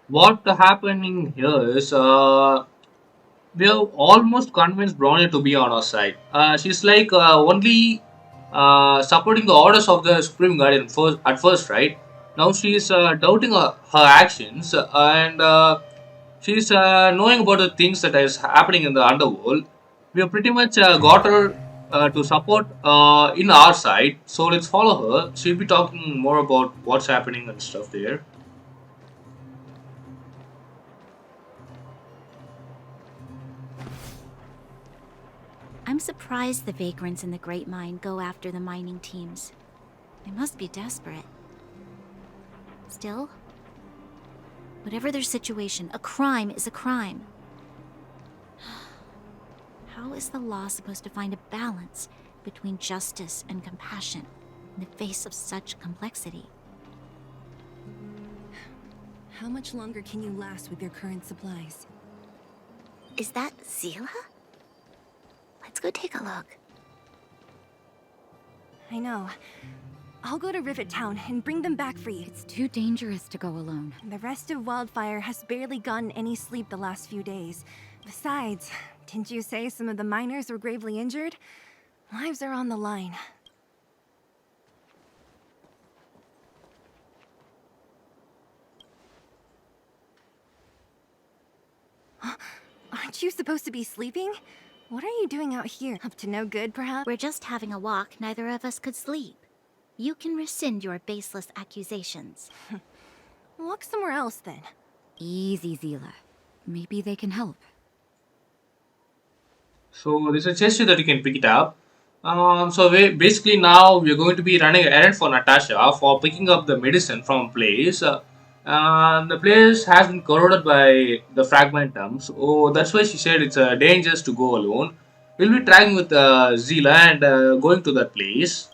what happening here is we have almost convinced Brownie to be on our side. She's like only supporting the orders of the Supreme Guardian at first, right? Now she's doubting her actions and she's knowing about the things that is happening in the underworld. We have pretty much got her to support in our side. So let's follow her. She'll be talking more about what's happening and stuff there. I'm surprised the vagrants in the Great Mine go after the mining teams. They must be desperate. Still, whatever their situation, a crime is a crime. How is the law supposed to find a balance between justice and compassion in the face of such complexity? How much longer can you last with your current supplies? Is that Zila? Let's go take a look. I know. I'll go to Rivet Town and bring them back for you. It's too dangerous to go alone. The rest of Wildfire has barely gotten any sleep the last few days. Besides, didn't you say some of the miners were gravely injured? Lives are on the line. Aren't you supposed to be sleeping? What are you doing out here? Up to no good, perhaps? We're just having a walk. Neither of us could sleep. You can rescind your baseless accusations. Walk somewhere else, then. Easy, Zila. Maybe they can help. So there's a gesture that you can pick it up. So basically now we're going to be running an errand for Natasha for picking up the medicine from a place. The place has been corroded by the fragmentum. So that's why she said it's dangerous to go alone. We'll be tracking with Zila and going to that place.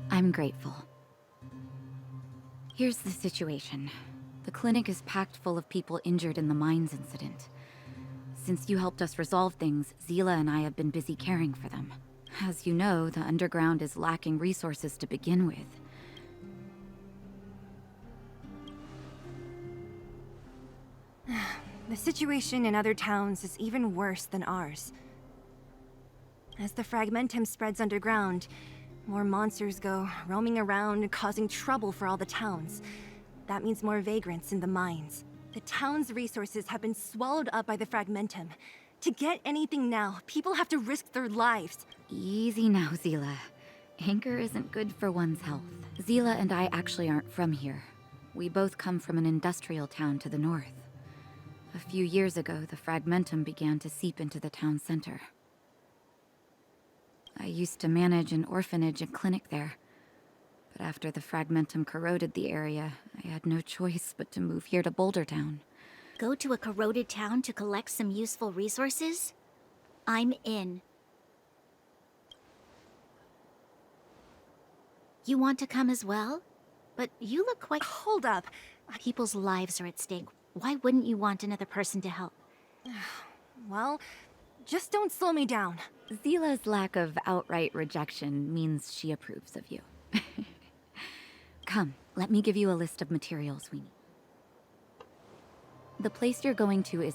I'm grateful. Here's the situation. The clinic is packed full of people injured in the mines incident. Since you helped us resolve things, Zila and I have been busy caring for them. As you know, the underground is lacking resources to begin with. The situation in other towns is even worse than ours. As the fragmentum spreads underground, more monsters go roaming around, causing trouble for all the towns. That means more vagrants in the mines. The town's resources have been swallowed up by the fragmentum. To get anything now, people have to risk their lives. Easy now, Zila. Anger isn't good for one's health. Zila and I actually aren't from here. We both come from an industrial town to the north. A few years ago, the fragmentum began to seep into the town center. I used to manage an orphanage and clinic there. But after the fragmentum corroded the area, I had no choice but to move here to Boulder Town. Go to a corroded town to collect some useful resources? I'm in. You want to come as well? But you look quite... Hold up. People's lives are at stake. Why wouldn't you want another person to help? Well, just don't slow me down. Zila's lack of outright rejection means she approves of you. Come, let me give you a list of materials we need. The place you're going to is...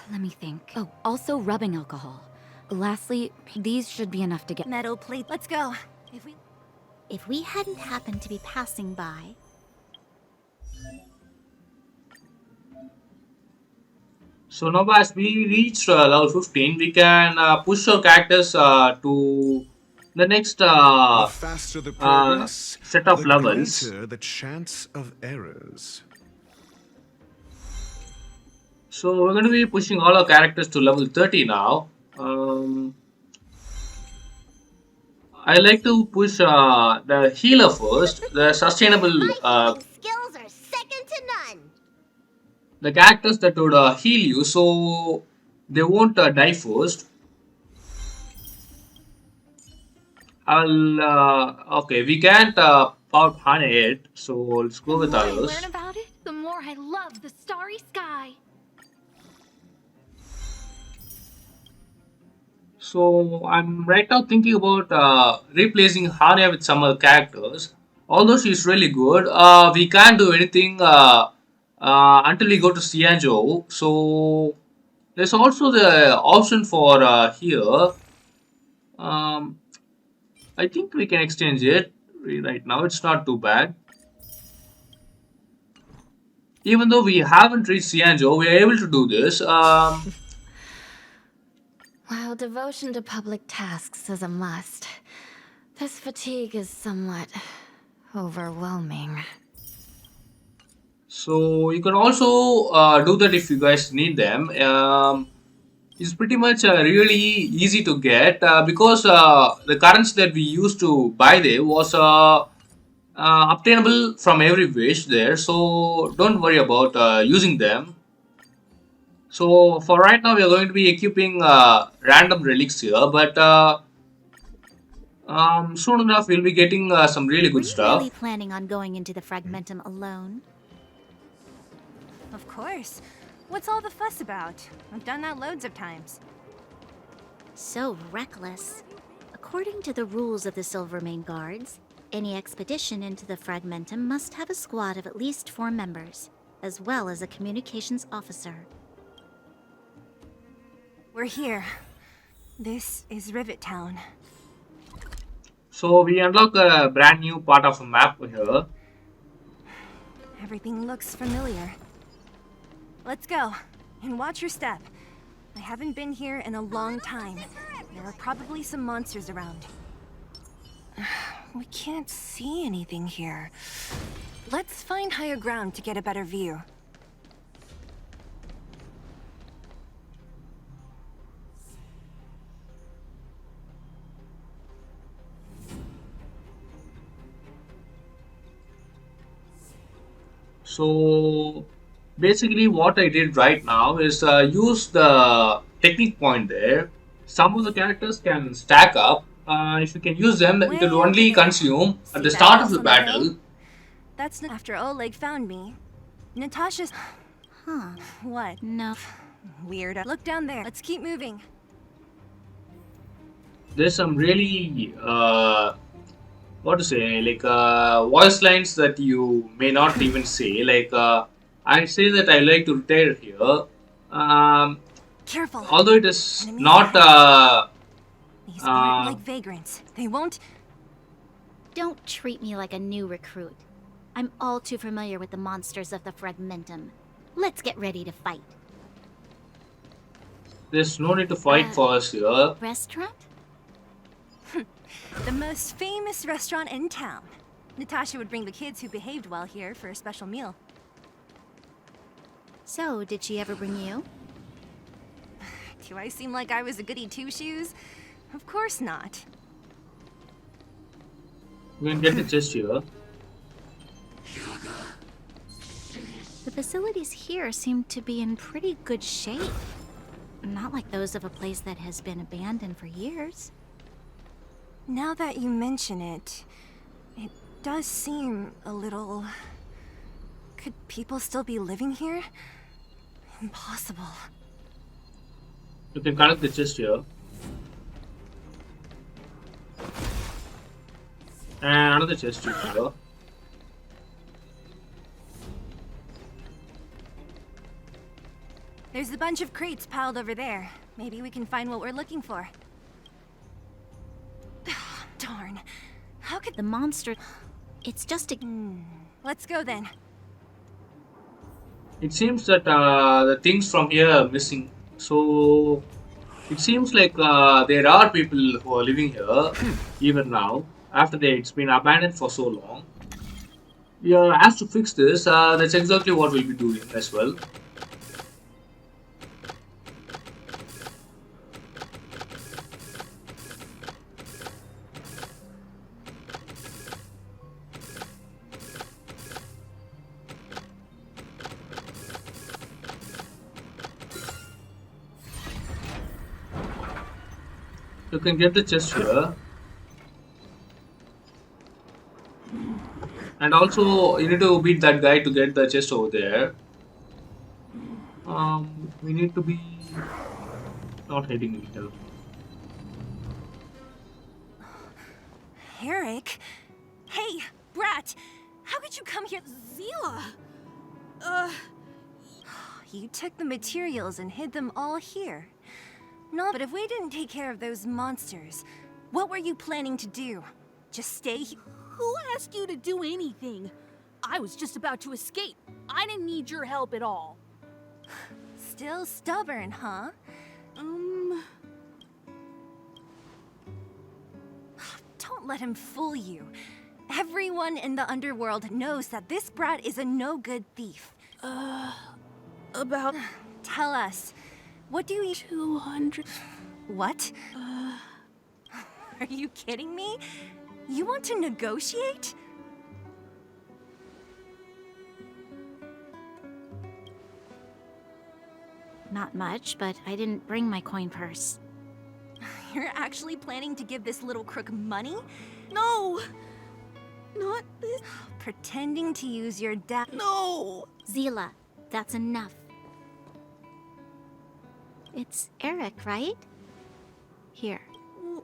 let me think. Oh, also rubbing alcohol. Lastly, these should be enough to get... Metal plate. Let's go. If we hadn't happened to be passing by... So now as we reach level 15, we can push our characters to the next The faster the progress, set of the levels. greater the chance of errors. So we're going to be pushing all our characters to level 30 now. I like to push the healer first, the sustainable, Skills are second to none. the characters that would heal you, so they won't die first. Okay, we can't power Hana yet, so let's go with The more I others. learn about it, the more I love the starry sky. So I'm right now thinking about replacing Hania with some other characters. Although she's really good, we can't do anything until we go to Xianzhou. So there's also the option for here. I think we can exchange it right now. It's not too bad. Even though we haven't reached Xianzhou, we are able to do this. While devotion to public tasks is a must, this fatigue is somewhat overwhelming. So you can also do that if you guys need them. It's pretty much really easy to get because the currency that we used to buy there was obtainable from every wish there. So don't worry about using them. So for right now we are going to be equipping random relics here, but soon enough we'll be getting some really good stuff. Really planning on going into the fragmentum alone? Of course. What's all the fuss about? I've done that loads of times. So reckless. According to the rules of the Silvermane Guards, any expedition into the fragmentum must have a squad of at least 4 members, as well as a communications officer. We're here. This is Rivet Town. So we unlock a brand new part of a map here. Everything looks familiar. Let's go. And watch your step. I haven't been here in a long time. There are probably some monsters around. We can't see anything here. Let's find higher ground to get a better view. So basically what I did right now is use the technique point there. Some of the characters can stack up. If you can use them, it will only consume at the start of the battle. That's not after Oleg found me. Natasha's... Huh. What? No. Weird. Look down there. Let's keep moving. There's some really what to say, like voice lines that you may not even say. Like I say that I like to retire here. Careful. Although it is Enemies not These aren't like vagrants. They won't... Don't treat me like a new recruit. I'm all too familiar with the monsters of the Fragmentum. Let's get ready to fight. there's no need to fight for us here. Restaurant? The most famous restaurant in town. Natasha would bring the kids who behaved well here for a special meal. So, did she ever bring you? Do I seem like I was a goody two-shoes? Of course not. We can get the chest here. The facilities here seem to be in pretty good shape. Not like those of a place that has been abandoned for years. Now that you mention it, it does seem a little... Could people still be living here? Impossible. You can connect the chest here. And another chest here. There's a bunch of crates piled over there. Maybe we can find what we're looking for. Darn. How could the monster... It's just a... Let's go then. It seems that the things from here are missing. So it seems like there are people who are living here even now after it's been abandoned for so long. We are asked to fix this. That's exactly what we'll be doing as well. You can get the chest here. And also, you need to beat that guy to get the chest over there. We need to be not hitting each other. Eric? Hey, Brat! How could you come here? Zila! You took the materials and hid them all here. No, but if we didn't take care of those monsters, what were you planning to do? Just stay here? Who asked you to do anything? I was just about to escape. I didn't need your help at all. Still stubborn, huh? Don't let him fool you. Everyone in the underworld knows that this brat is a no-good thief. About... Tell us. What do you... 200... What? Are you kidding me? You want to negotiate? Not much, but I didn't bring my coin purse. You're actually planning to give this little crook money? No! Not this... Pretending to use your dad... No! Zila, that's enough. It's Eric, right? Here.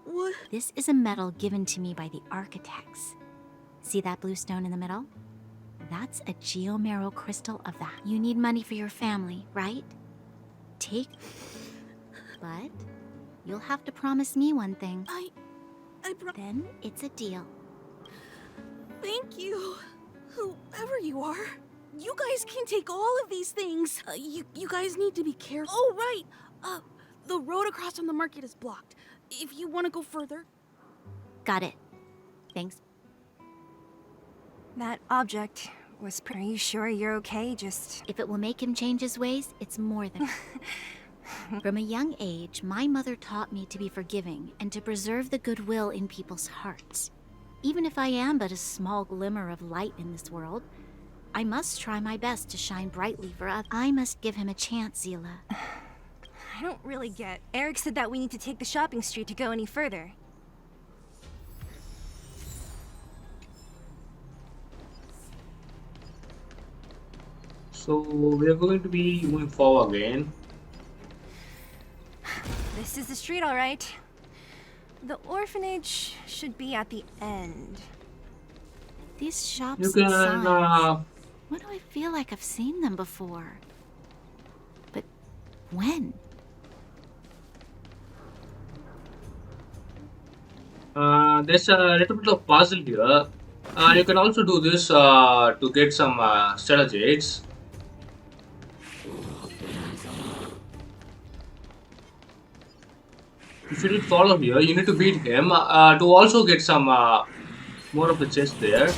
What? This is a medal given to me by the architects. See that blue stone in the middle? That's a geomarrow crystal of that. You need money for your family, right? Take... But you'll have to promise me one thing. Then it's a deal. Thank you. Whoever you are. You guys can take all of these things. You guys need to be careful. Oh, right. The road across from the market is blocked. If you want to go further. Got it. Thanks. That object was... Are you sure you're okay? Just... If it will make him change his ways, it's more than... From a young age, my mother taught me to be forgiving and to preserve the goodwill in people's hearts. Even if I am but a small glimmer of light in this world, I must try my best to shine brightly for others. I must give him a chance, Zila. I don't really get... Eric said that we need to take the shopping street to go any further. So we are going to be moving forward again. This is the street, all right. The orphanage should be at the end. These shops You and can signs. Why do I feel like I've seen them before? But when? there's a little bit of puzzle here. You can also do this to get some stellar jades. If you did follow here, you need to beat him to also get some more of the chest there.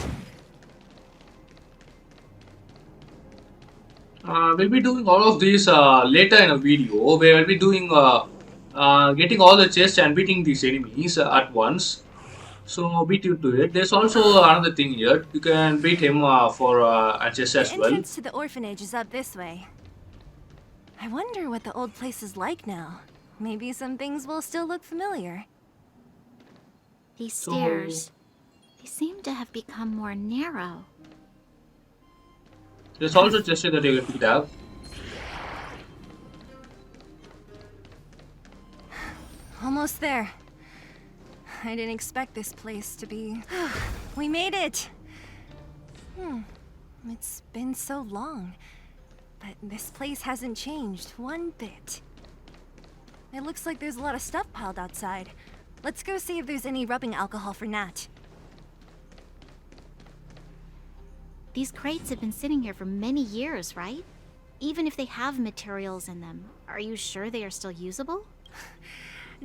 We'll be doing all of these later in a video where we'll be doing getting all the chests and beating these enemies at once. So beat you to it. There's also another thing here. You can beat him for a chest as The well. entrance to the orphanage is up this way. I wonder what the old place is like now. Maybe some things will still look familiar. These stairs, they seem to have become more narrow. There's also chest that you can pick up. Almost there. I didn't expect this place to be... We made it! It's been so long. But this place hasn't changed one bit. It looks like there's a lot of stuff piled outside. Let's go see if there's any rubbing alcohol for Nat. These crates have been sitting here for many years, right? Even if they have materials in them, are you sure they are still usable?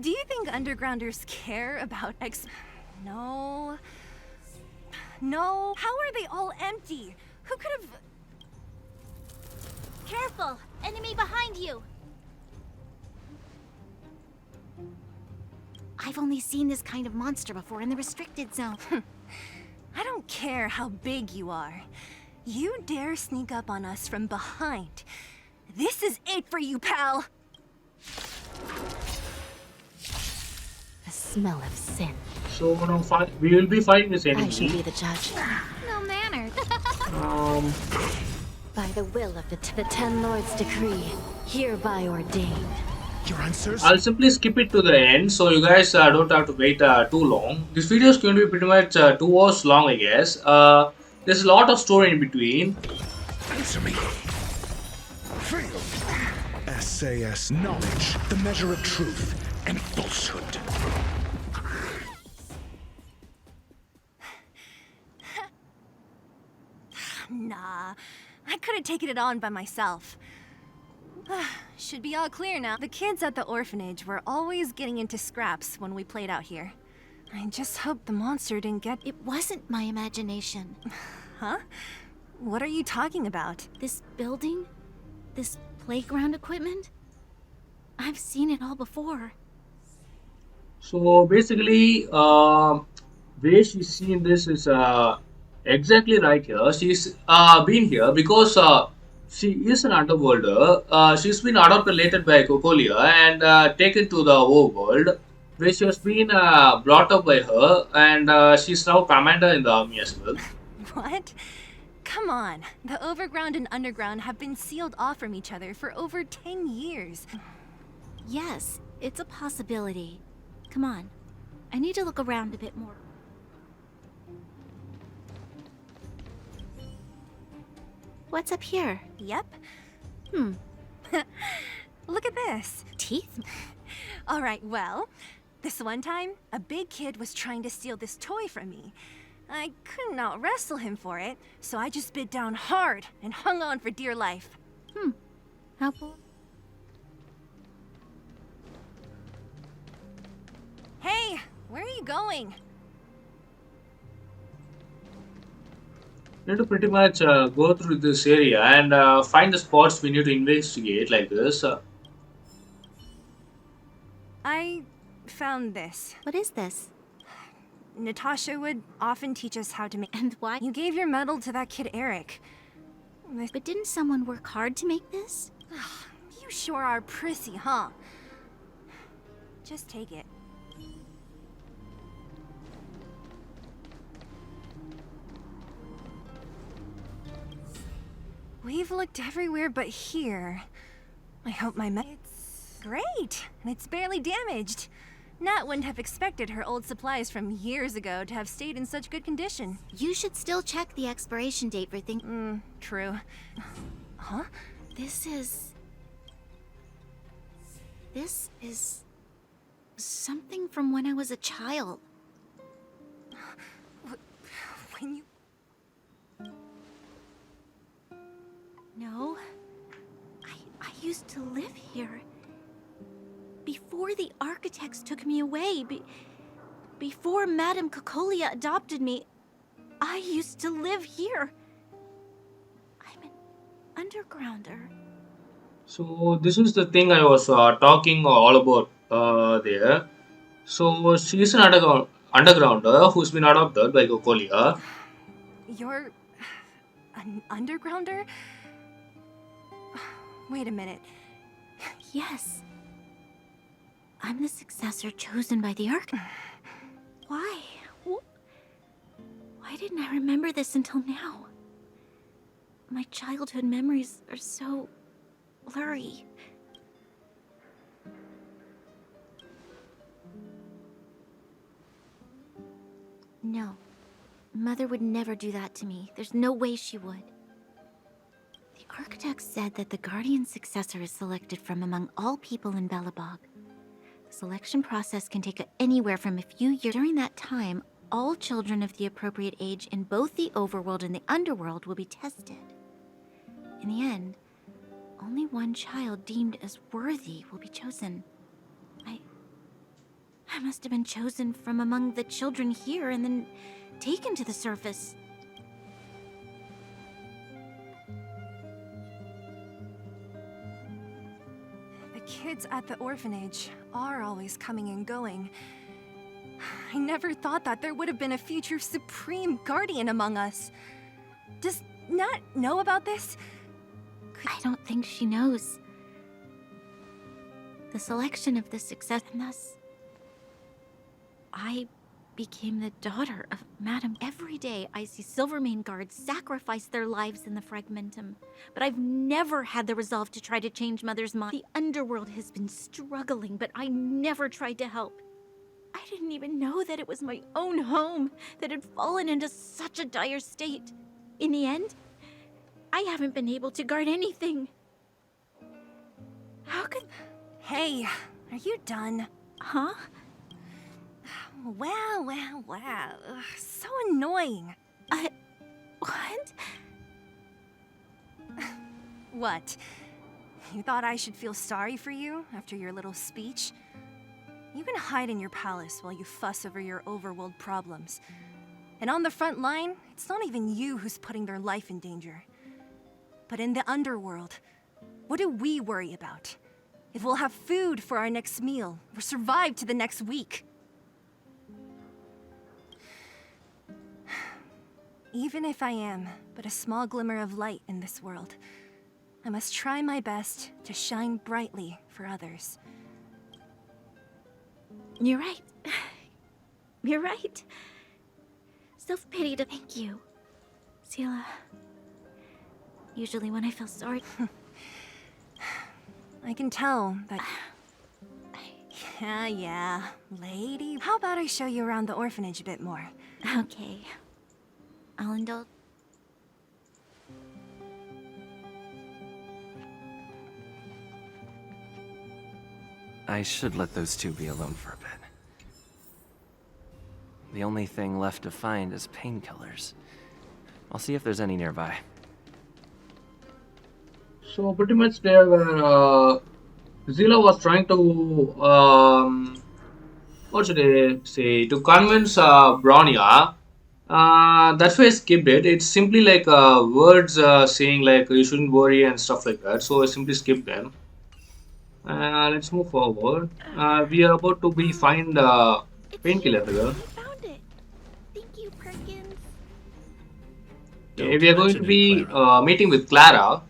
Do you think undergrounders care about No. No. How are they all empty? Who could have... Careful! Enemy behind you! I've only seen this kind of monster before in the restricted zone. I don't care how big you are. You dare sneak up on us from behind. This is it for you, pal! The smell of sin. So now we will be fighting this enemy. I shall be the judge. No manners. By the will of the 10 Lords' decree, hereby ordained. Your answers? I'll simply skip it to the end so you guys don't have to wait too long. This video is going to be pretty much 2 hours long, I guess. There's a lot of story in between. Answer me. SAS knowledge, the measure of truth and falsehood. Nah, I could have taken it on by myself. Should be all clear now. The kids at the orphanage were always getting into scraps when we played out here. I just hope the monster didn't get... It wasn't my imagination. Huh? What are you talking about? This building? This playground equipment? I've seen it all before. So basically, where she's seen this is exactly right here. She's been here because she is an underworlder. She's been adopted by Cocolia and taken to the overworld, where she has been brought up by her, and she's now commander in the army as well. What? Come on. The overground and underground have been sealed off from each other for over 10 years. Yes, it's a possibility. Come on. I need to look around a bit more. What's up here? Yep. Look at this. Teeth? All right, well, this one time, a big kid was trying to steal this toy from me. I couldn't out-wrestle him for it, so I just bit down hard and hung on for dear life. How... Hey, where are you going? We need to pretty much go through this area and find the spots we need to investigate like this. I found this. What is this? Natasha would often teach us how to make... And why? You gave your medal to that kid Eric. But didn't someone work hard to make this? You sure are prissy, huh? Just take it. We've looked everywhere but here. I hope my It's great, and it's barely damaged. Nat wouldn't have expected her old supplies from years ago to have stayed in such good condition. You should still check the expiration date for things. True. Huh? This is something from when I was a child. When you... No. I used to live here. Before the architects took me away, before Madame Cocolia adopted me, I used to live here. I'm an undergrounder. So this is the thing I was talking all about there. So she's an undergrounder who's been adopted by Cocolia. You're... an undergrounder? Wait a minute. Yes. I'm the successor chosen by the Ark. Why? Why didn't I remember this until now? My childhood memories are so blurry. No. Mother would never do that to me. There's no way she would. The architect said that the guardian successor is selected from among all people in Belobog. The selection process can take anywhere from a few years. During that time, all children of the appropriate age in both the overworld and the underworld will be tested. In the end, only one child deemed as worthy will be chosen. I must have been chosen from among the children here and then taken to the surface. The kids at the orphanage are always coming and going. I never thought that there would have been a future supreme guardian among us. Does Nat know about this? I don't think she knows. The selection of the success, and thus, I became the daughter of Madame. Every day I see Silvermane guards sacrifice their lives in the Fragmentum, but I've never had the resolve to try to change Mother's mind. The underworld has been struggling, but I never tried to help. I didn't even know that it was my own home that had fallen into such a dire state. In the end, I haven't been able to guard anything. How could... Hey, are you done? Huh? Wow. So annoying. What? What? You thought I should feel sorry for you after your little speech? You can hide in your palace while you fuss over your overworld problems. And on the front line, it's not even you who's putting their life in danger. But in the underworld, what do we worry about? If we'll have food for our next meal, or survive to the next week. Even if I am but a small glimmer of light in this world, I must try my best to shine brightly for others. You're right. You're right. Self-pity to thank you. Sela. Usually when I feel sorry... I can tell that... Yeah, lady. How about I show you around the orphanage a bit more? Okay. I'll indulge. I should let those two be alone for a bit. The only thing left to find is painkillers. I'll see if there's any nearby. So pretty much there where Zilla was trying to what should I say, to convince Bronya. That's why I skipped it. It's simply like words saying like you shouldn't worry and stuff like that. So I simply skipped them. Let's move forward. We are about to be find painkiller here. Found it. Thank you, Perkins. Okay, we are going to be meeting with Clara.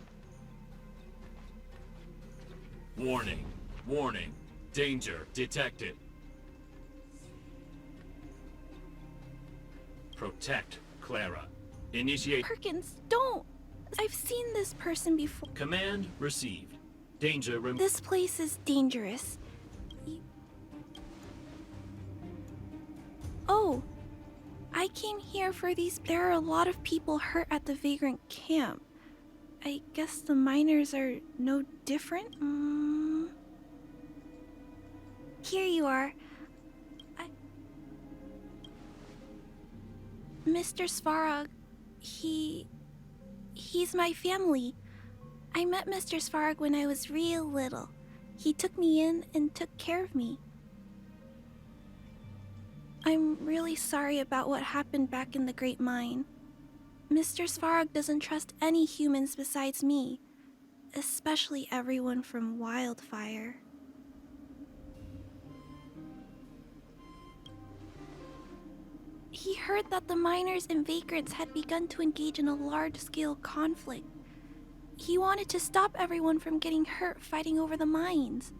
Warning. Warning. Danger detected. Protect Clara. Initiate. Perkins, don't. I've seen this person before. Command received. Danger This place is dangerous. Oh, I came here for these. There are a lot of people hurt at the vagrant camp. I guess the miners are no different? Here you are. Mr. Svarog, he's my family. I met Mr. Svarog when I was real little. He took me in and took care of me. I'm really sorry about what happened back in the Great Mine. Mr. Svarog doesn't trust any humans besides me, especially everyone from Wildfire. He heard that the miners and vagrants had begun to engage in a large-scale conflict. He wanted to stop everyone from getting hurt fighting over the mines.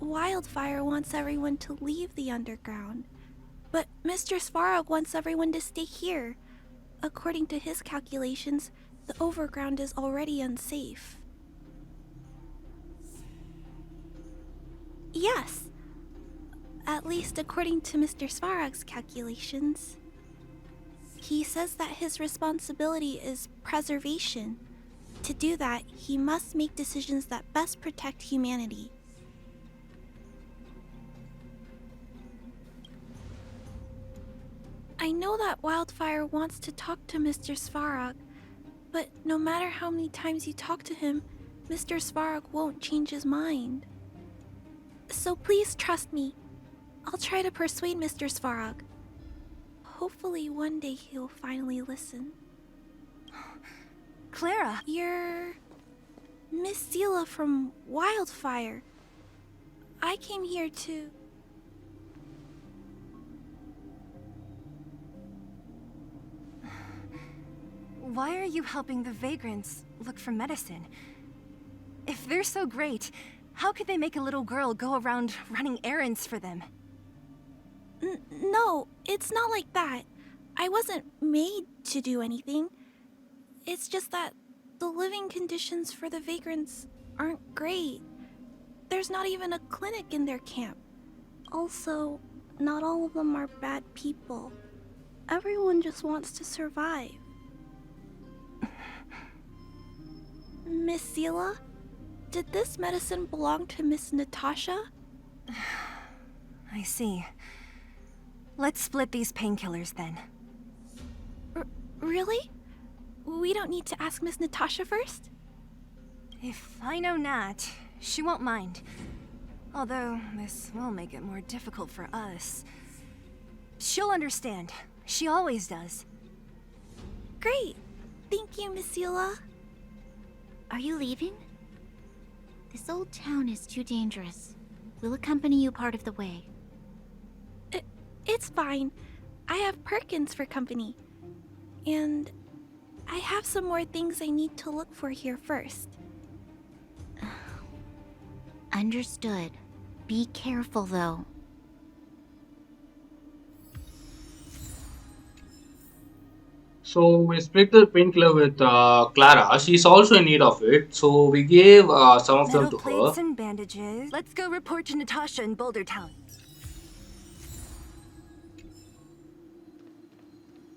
Wildfire wants everyone to leave the underground, but Mr. Svarog wants everyone to stay here. According to his calculations, the overground is already unsafe. Yes. At least according to Mr. Svarog's calculations. He says that his responsibility is preservation. To do that, he must make decisions that best protect humanity. I know that Wildfire wants to talk to Mr. Svarog, but no matter how many times you talk to him, Mr. Svarog won't change his mind. So please trust me. I'll try to persuade Mr. Svarog. Hopefully one day he'll finally listen. Clara! You're Miss Seela from Wildfire. I came here to... Why are you helping the vagrants look for medicine? If they're so great, how could they make a little girl go around running errands for them? No, it's not like that. I wasn't made to do anything. It's just that the living conditions for the vagrants aren't great. There's not even a clinic in their camp. Also, not all of them are bad people. Everyone just wants to survive. Miss Seela, did this medicine belong to Miss Natasha? I see. Let's split these painkillers then. Really? We don't need to ask Miss Natasha first? If I know Nat, she won't mind. Although, this will make it more difficult for us. She'll understand. She always does. Great. Thank you, Miss Seela. Are you leaving? This old town is too dangerous. We'll accompany you part of the way. It's fine. I have Perkins for company. And I have some more things I need to look for here first. Understood. Be careful, though. So we split the painkiller with Clara. She's also in need of it. So we gave some of them Metal to plates her. and bandages. Let's go report to Natasha in Boulder Town.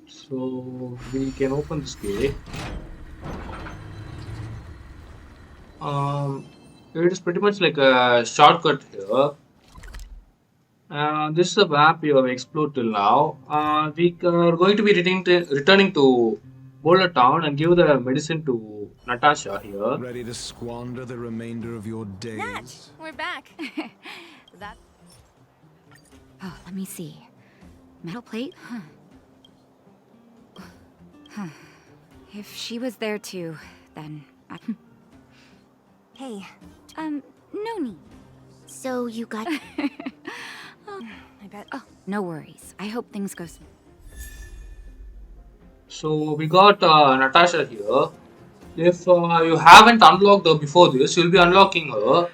So we can open this gate. It is pretty much like a shortcut here. This is a map you have explored till now. We are going to be returning to Boulder Town and give the medicine to Natasha here. Ready to squander the remainder of your days? Nat, we're back. That. Oh, let me see. Metal plate? Huh. If she was there too, then Hey. No need. So you got... I bet. Oh, no worries. I hope things go So we got Natasha here. If you haven't unlocked her before this, you'll be unlocking her.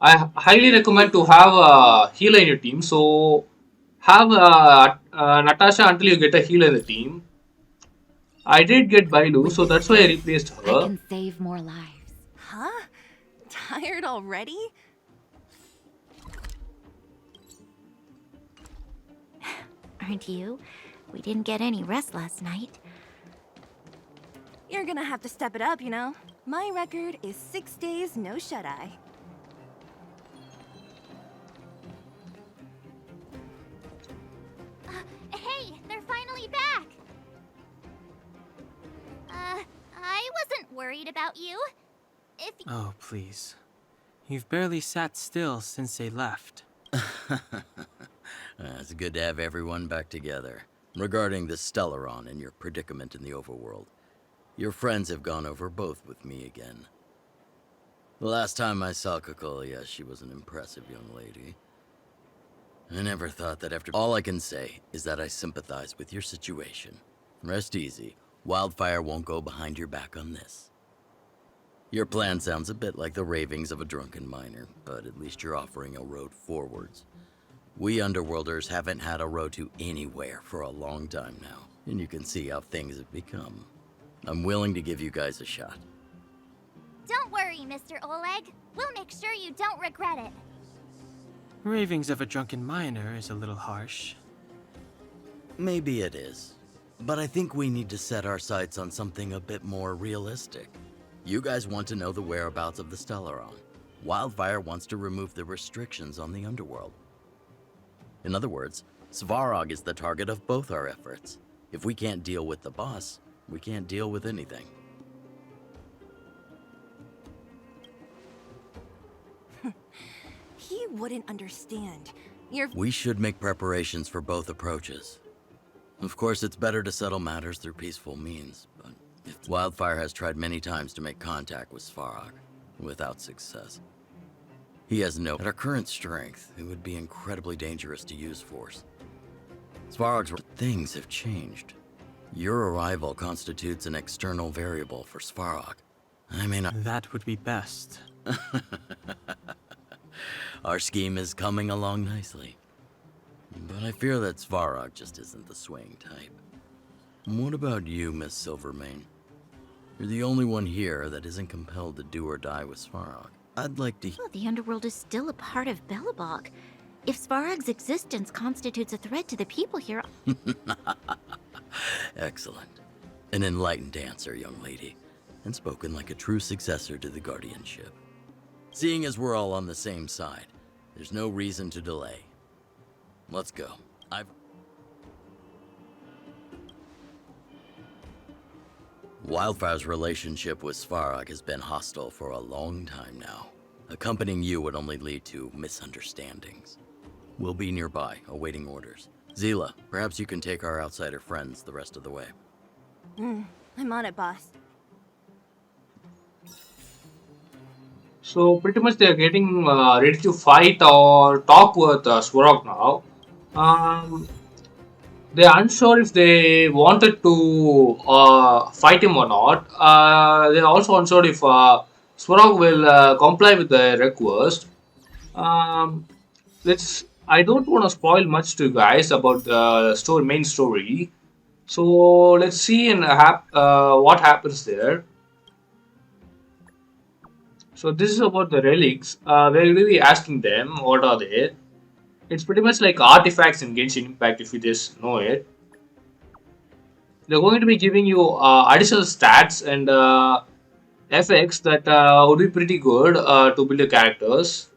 I highly recommend to have a healer in your team. So have Natasha until you get a healer in the team. I did get Bailu, so that's why I replaced I her. can save more lives. Huh? Tired already? Aren't you? We didn't get any rest last night. You're gonna have to step it up, you know. My record is 6 days, no shut-eye. Hey, they're finally back! I wasn't worried about you. If Oh, please. You've barely sat still since they left. It's good to have everyone back together. Regarding the Stellaron and your predicament in the overworld, your friends have gone over both with me again. The last time I saw Kokolia, she was an impressive young lady. I never thought that after... All I can say is that I sympathize with your situation. Rest easy. Wildfire won't go behind your back on this. Your plan sounds a bit like the ravings of a drunken miner, but at least you're offering a road forwards. We Underworlders haven't had a road to anywhere for a long time now, and you can see how things have become. I'm willing to give you guys a shot. don't worry, Mr. Oleg. We'll make sure you don't regret it. Ravings of a drunken miner is a little harsh. Maybe it is, but I think we need to set our sights on something a bit more realistic. You guys want to know the whereabouts of the Stellaron. Wildfire wants to remove the restrictions on the Underworld. In other words, Svarog is the target of both our efforts. If we can't deal with the boss, we can't deal with anything. He wouldn't understand. We should make preparations for both approaches. Of course, it's better to settle matters through peaceful means, but if Wildfire has tried many times to make contact with Svarog, without success. He has no... At our current strength, it would be incredibly dangerous to use force. Svarog's... Things have changed. Your arrival constitutes an external variable for Svarog. I mean... That would be best. Our scheme is coming along nicely. But I fear that Svarog just isn't the swaying type. What about you, Miss Silvermane? You're the only one here that isn't compelled to do or die with Svarog. I'd like to... Well, the underworld is still a part of Belobog. If Svarog's existence constitutes a threat to the people here... Excellent. An enlightened answer, young lady. And spoken like a true successor to the guardianship. Seeing as we're all on the same side, there's no reason to delay. Let's go. Wildfire's relationship with Svarog has been hostile for a long time now. Accompanying you would only lead to misunderstandings. We'll be nearby, awaiting orders. Zila, perhaps you can take our outsider friends the rest of the way. I'm on it, boss. So pretty much they are getting ready to fight or talk with Svarog now. They're unsure if they wanted to fight him or not. They're also unsure if Svarog will comply with the request. I don't want to spoil much to you guys about the main story. So let's see what happens there. So this is about the relics. We're really asking them what are they. It's pretty much like artifacts in Genshin Impact if you just know it. They're going to be giving you additional stats and effects that would be pretty good to build your characters.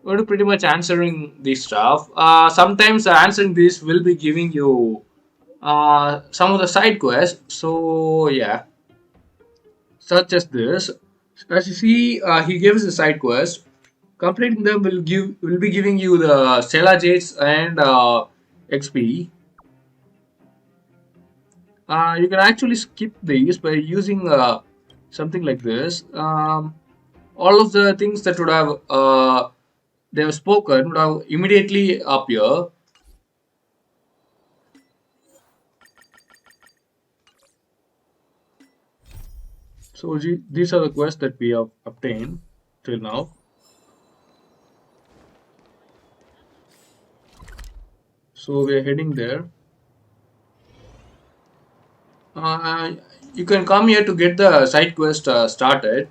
We're pretty much answering this stuff. Sometimes answering this will be giving you some of the side quests. So yeah, such as this. As you see, he gives a side quest. Completing them will be giving you the Stella Jades and XP. You can actually skip these by using something like this. All of the things that would have they have spoken would have immediately appear. So these are the quests that we have obtained till now. So we are heading there. Uh, you can come here to get the side quest started.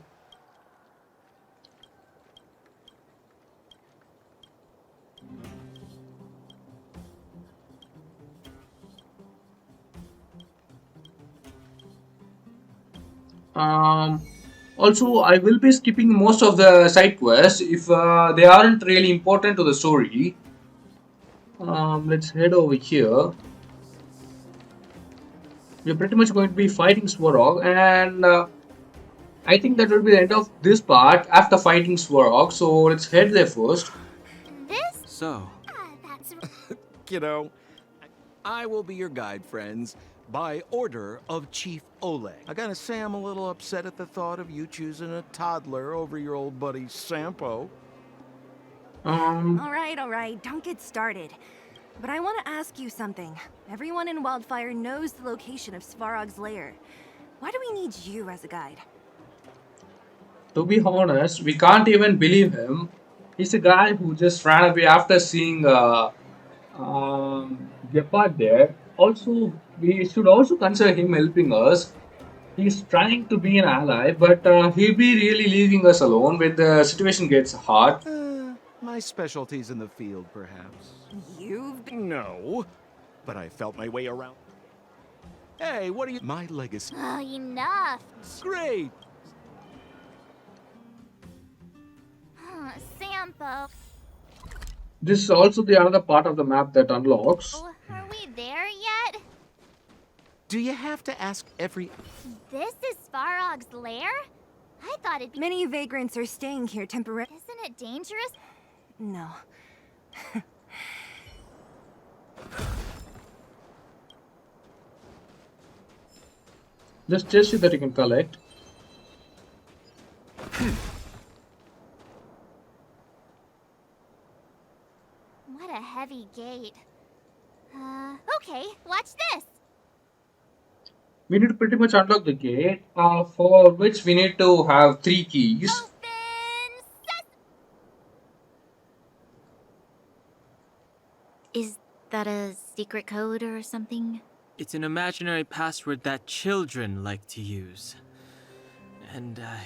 Also, I will be skipping most of the side quests if they aren't really important to the story. Let's head over here. We're pretty much going to be fighting Svarog, and I think that will be the end of this part after fighting Svarog. So let's head there first. So, Kiddo, I will be your guide, friends, by order of Chief Oleg. I gotta say I'm a little upset at the thought of you choosing a toddler over your old buddy Sampo. All right, don't get started. But I want to ask you something. Everyone in Wildfire knows the location of Svarog's lair. Why do we need you as a guide? To be honest, we can't even believe him. He's a guy who just ran away after seeing Gepard there. Also, we should also consider him helping us. He's trying to be an ally, but he'll be really leaving us alone when the situation gets hard. My specialty's in the field, perhaps. You've been... No, but I felt my way around. Hey, what are you... My legacy... Oh, enough. Great! Sampo. This is also the another part of the map that unlocks. Oh, are we there yet? Do you have to ask every... This is Svarog's lair? I thought it'd be... Many vagrants are staying here temporarily. Isn't it dangerous? No. Just chest that you can collect. What a heavy gate. Okay, watch this. We need to pretty much unlock the gate, for which we need to have 3 keys. Is that a secret code or something? it's an imaginary password that children like to use. And I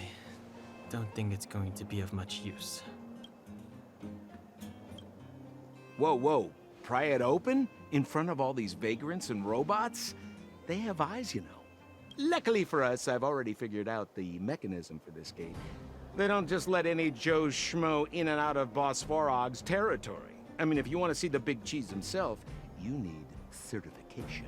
don't think it's going to be of much use. Whoa, whoa. Pry it open? In front of all these vagrants and robots? They have eyes, you know. Luckily for us, I've already figured out the mechanism for this gate. They don't just let any Joe Schmo in and out of Boss Svarog's territory. I mean, if you want to see the big cheese himself, you need certification.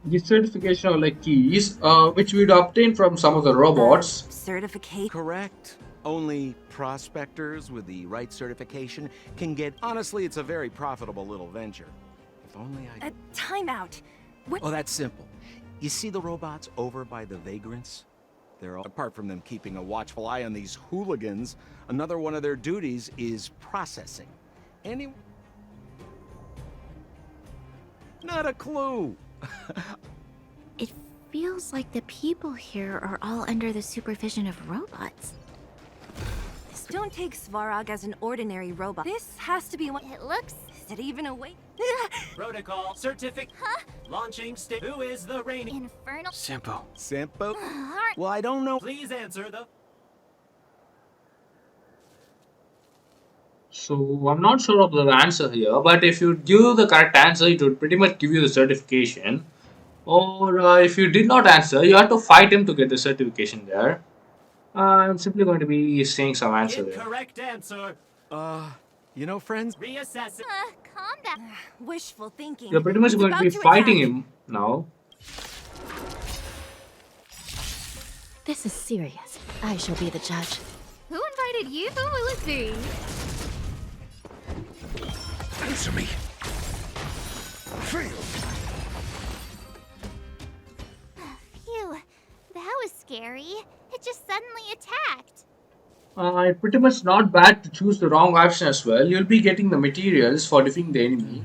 The certification are like keys, which we'd obtain from some of the robots. Certification? Correct. Only prospectors with the right certification can get... Honestly, it's a very profitable little venture. If only I... Time out. What? Oh, that's simple. You see the robots over by the vagrants? They're all... Apart from them keeping a watchful eye on these hooligans, another one of their duties is processing. Not a clue. It feels like the people here are all under the supervision of robots. Don't take Svarog as an ordinary robot. This has to be one. It looks... Is it even a way? Protocol certificate. Huh? Launching state. Who is the reigning? Infernal... Sampo. Sampo? Well, I don't know. Please answer the... So I'm not sure of the answer here, but if you give the correct answer, it would pretty much give you the certification. Or if you did not answer, you have to fight him to get the certification there. I'm simply going to be saying some answer there. Incorrect answer. You know, friends? Reassess it. Calm down. Wishful thinking. You're pretty much going to be fighting him now. This is serious. I shall be the judge. Who invited you? Who will it be? Answer me. Fail. Phew. That was scary. It just suddenly attacked. It's pretty much not bad to choose the wrong option as well. You'll be getting the materials for defeating the enemy.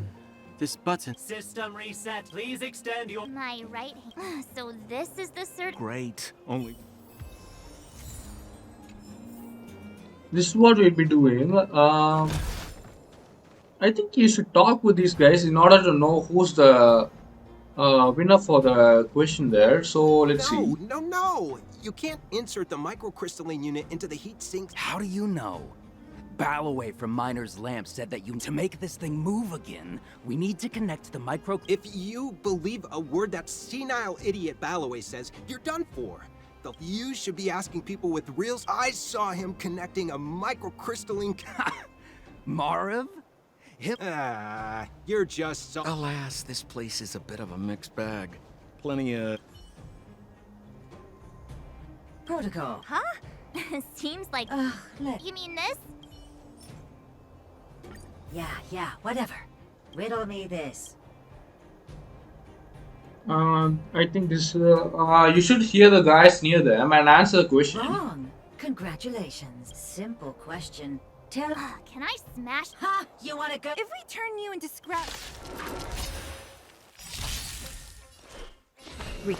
This button. System reset. Please extend your... My right hand. So this is the cert... Great. Only... this is what we'll be doing. I think you should talk with these guys in order to know who's the winner for the question there. So let's see. No! You can't insert the microcrystalline unit into the heat sink. How do you know? Balloway from Miner's Lamp said that to make this thing move again, we need to connect the micro... If you believe a word that senile idiot Balloway says, you're done for. You should be asking people with real... I saw him connecting a microcrystalline... Marv? You're just so... Alas, this place is a bit of a mixed bag. Plenty of... Protocol. Huh? Seems like... You mean this? Yeah, whatever. Riddle me this. I think this. You should hear the guys near them and answer the question. Wrong. Congratulations. Simple question. Tell. Can I smash? Ha! You wanna go? If we turn you into scrap...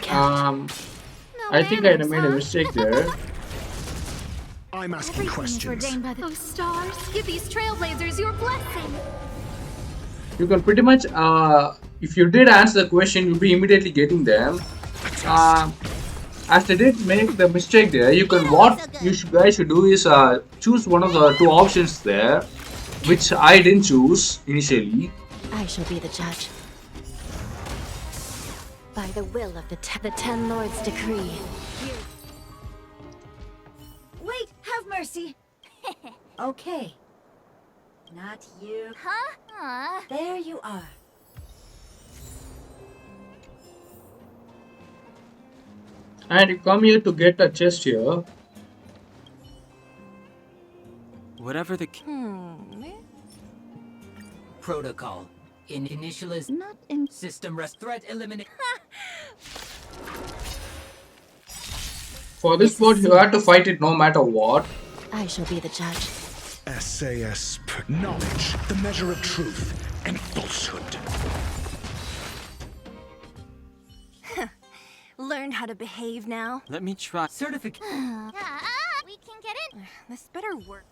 Um, I think I made a mistake there. I'm asking questions. Ordained by those stars. Give these trailblazers your blessing. You can pretty much, if you did answer the question, you'll be immediately getting them. As they did make the mistake there, you can guys should do is choose one of the two options there, which I didn't choose initially. I shall be the judge. By the will of the Ten Lords' decree. Wait, have mercy. Okay. Not you. Huh? There you are. And you come here to get a chest here. Whatever the... Protocol. Initialize. Not in... System rest threat eliminate. For this sport, you have to fight it no matter what. I shall be the judge. SAS knowledge, the measure of truth and falsehood. Learned how to behave now. Let me try. Certificate. We can get in. This better work.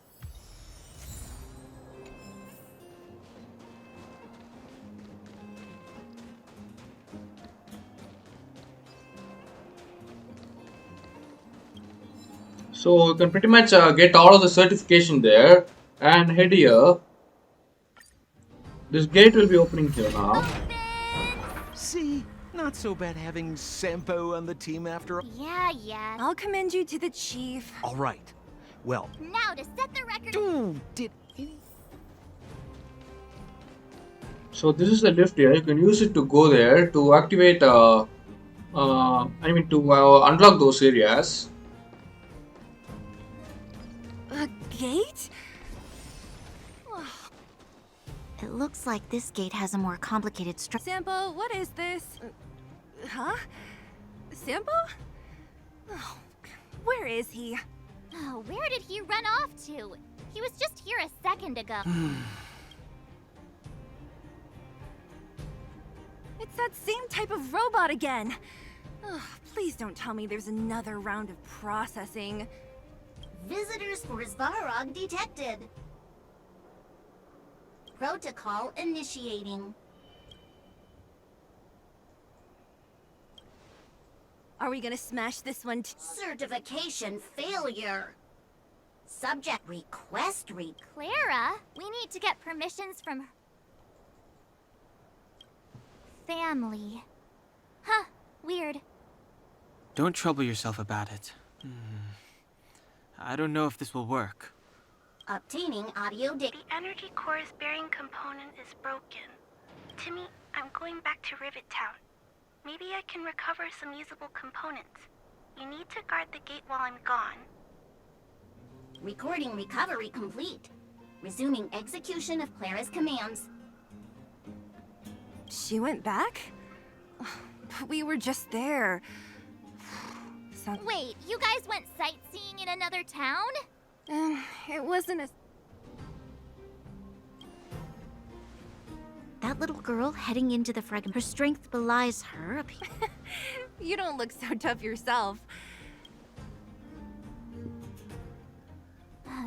So you can pretty much get all of the certification there and head here. This gate will be opening here now. See? Not so bad having Sampo on the team after all. Yeah. I'll commend you to the chief. All right. Well... Now to set the record... So this is the lift here. You can use it to go there to activate, to unlock those areas. A gate? It looks like this gate has a more complicated structure. Sampo, what is this? Huh? Sampo? Oh, where is he? Oh, where did he run off to? He was just here a second ago. It's that same type of robot again. Oh, please don't tell me there's another round of processing. Visitors for Svarog detected. Protocol initiating. Are we gonna smash this one Certification failure. Subject request Clara, we need to get permissions from her family. Huh, weird. Don't trouble yourself about it. I don't know if this will work. Obtaining audio data. The energy core's bearing component is broken. Timmy, I'm going back to Rivet Town. Maybe I can recover some usable components. You need to guard the gate while I'm gone. Recording recovery complete. Resuming execution of Clara's commands. She went back? But we were just there. Wait, you guys went sightseeing in another town? It wasn't a... That little girl heading into the fragment. Her strength belies her. You don't look so tough yourself.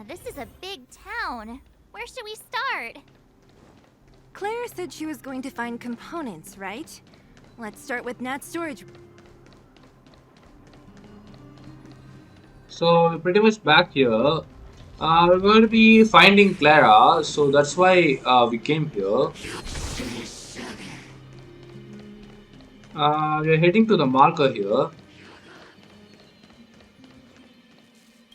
this is a big town. Where should we start? Clara said she was going to find components, right? Let's start with Nat's storage. So we're pretty much back here. We're going to be finding Clara, so that's why we came here. We're heading to the marker here.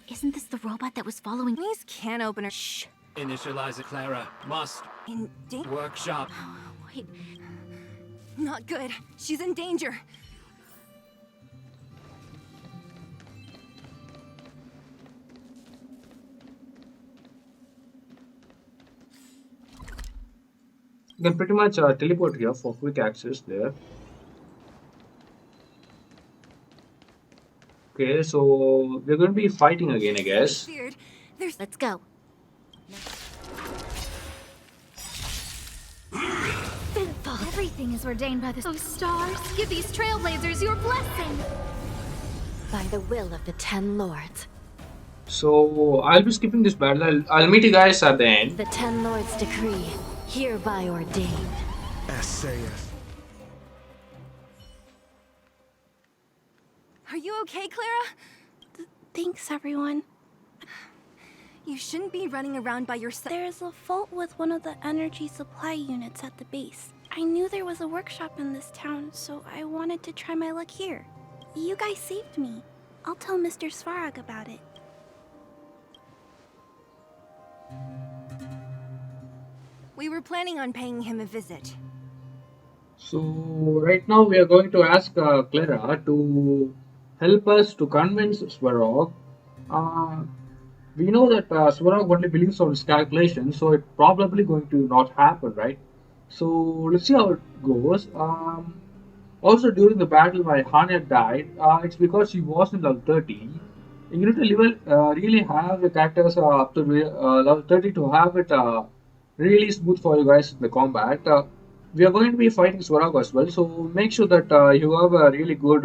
Isn't this the robot that was following? These can opener. Shh. Initialize it, Clara. Must. Workshop. Wait. Not good. She's in danger. You can pretty much teleport here for quick access there. Okay, so we're going to be fighting again, I guess. Let's go. Everything is ordained by the stars. Give these Trailblazers your blessing. By the will of the 10 Lords. So I'll be skipping this battle. I'll meet you guys at the end. The 10 Lords' decree, hereby ordained. As saith. Are you okay, Clara? Thanks, everyone. You shouldn't be running around by yourself. There's a fault with one of the energy supply units at the base. I knew there was a workshop in this town, so I wanted to try my luck here. You guys saved me. I'll tell Mr. Svarog about it. We were planning on paying him a visit. So right now we are going to ask Clara to help us to convince Svarog. We know that Svarog only believes on his calculations, so it's probably going to not happen, right? So let's see how it goes. Also, during the battle why Hanya died, it's because she was in level 30. You need to level, really have the characters up to level 30 to have it really smooth for you guys in the combat. We are going to be fighting Svarog as well, so make sure that you have a really good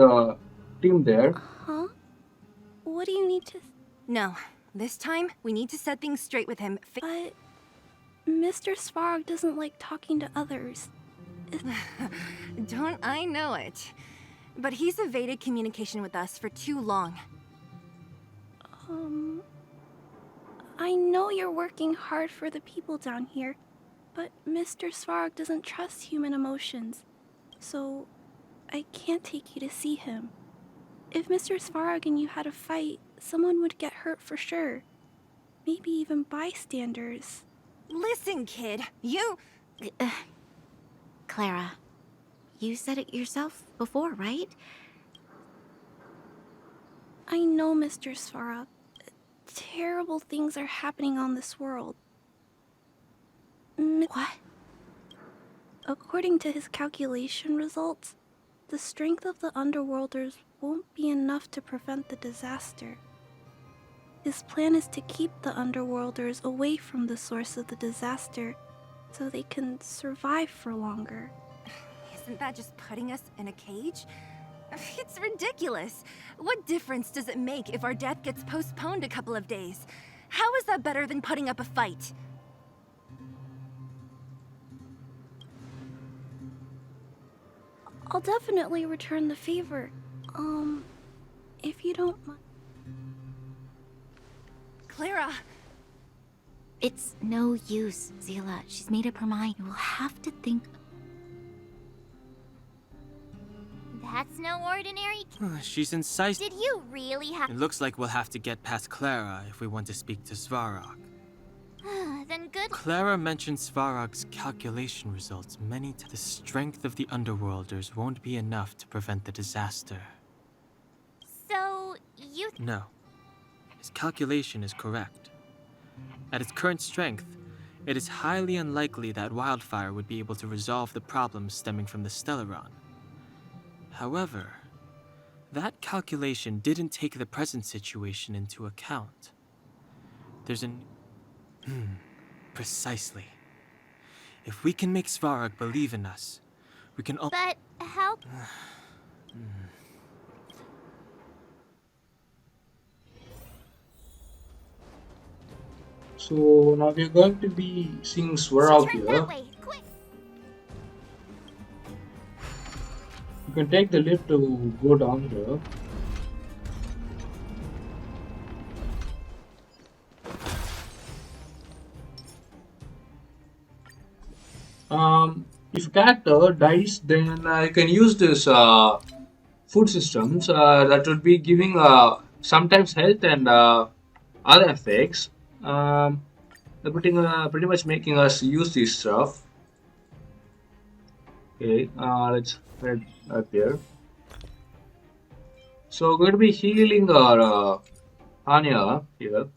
team there. Huh? What do you need to... No. This time, we need to set things straight with him. But... Mr. Svarog doesn't like talking to others. Don't I know it? But he's evaded communication with us for too long. I know you're working hard for the people down here, but Mr. Svarog doesn't trust human emotions, so I can't take you to see him. If Mr. Svarog and you had a fight, someone would get hurt for sure. Maybe even bystanders. Listen, kid, you... Clara, you said it yourself before, right? I know, Mr. Svarog. Terrible things are happening on this world. What? According to his calculation results, the strength of the Underworlders won't be enough to prevent the disaster. His plan is to keep the Underworlders away from the source of the disaster so they can survive for longer. Isn't that just putting us in a cage? It's ridiculous. What difference does it make if our death gets postponed a couple of days? How is that better than putting up a fight? I'll definitely return the favor. If you don't mind. Clara! It's no use, Zila. She's made up her mind. You will have to think... That's no ordinary... She's incisive. Did you really have... It looks like we'll have to get past Clara if we want to speak to Svarog. Then good... Clara mentioned Svarog's calculation results many times. The strength of the Underworlders won't be enough to prevent the disaster. So, you... No. His calculation is correct. At its current strength, it is highly unlikely that Wildfire would be able to resolve the problems stemming from the Stellaron. However, that calculation didn't take the present situation into account. There's an... Precisely. If we can make Svarog believe in us, we can all... But how... So now we are going to be seeing Swarog here. You can take the lift to go down here. If a character dies, then you can use this food systems that would be giving sometimes health and other effects. They're pretty much making us use this stuff. Okay, let's head up there. So we're going to be healing our Anya here.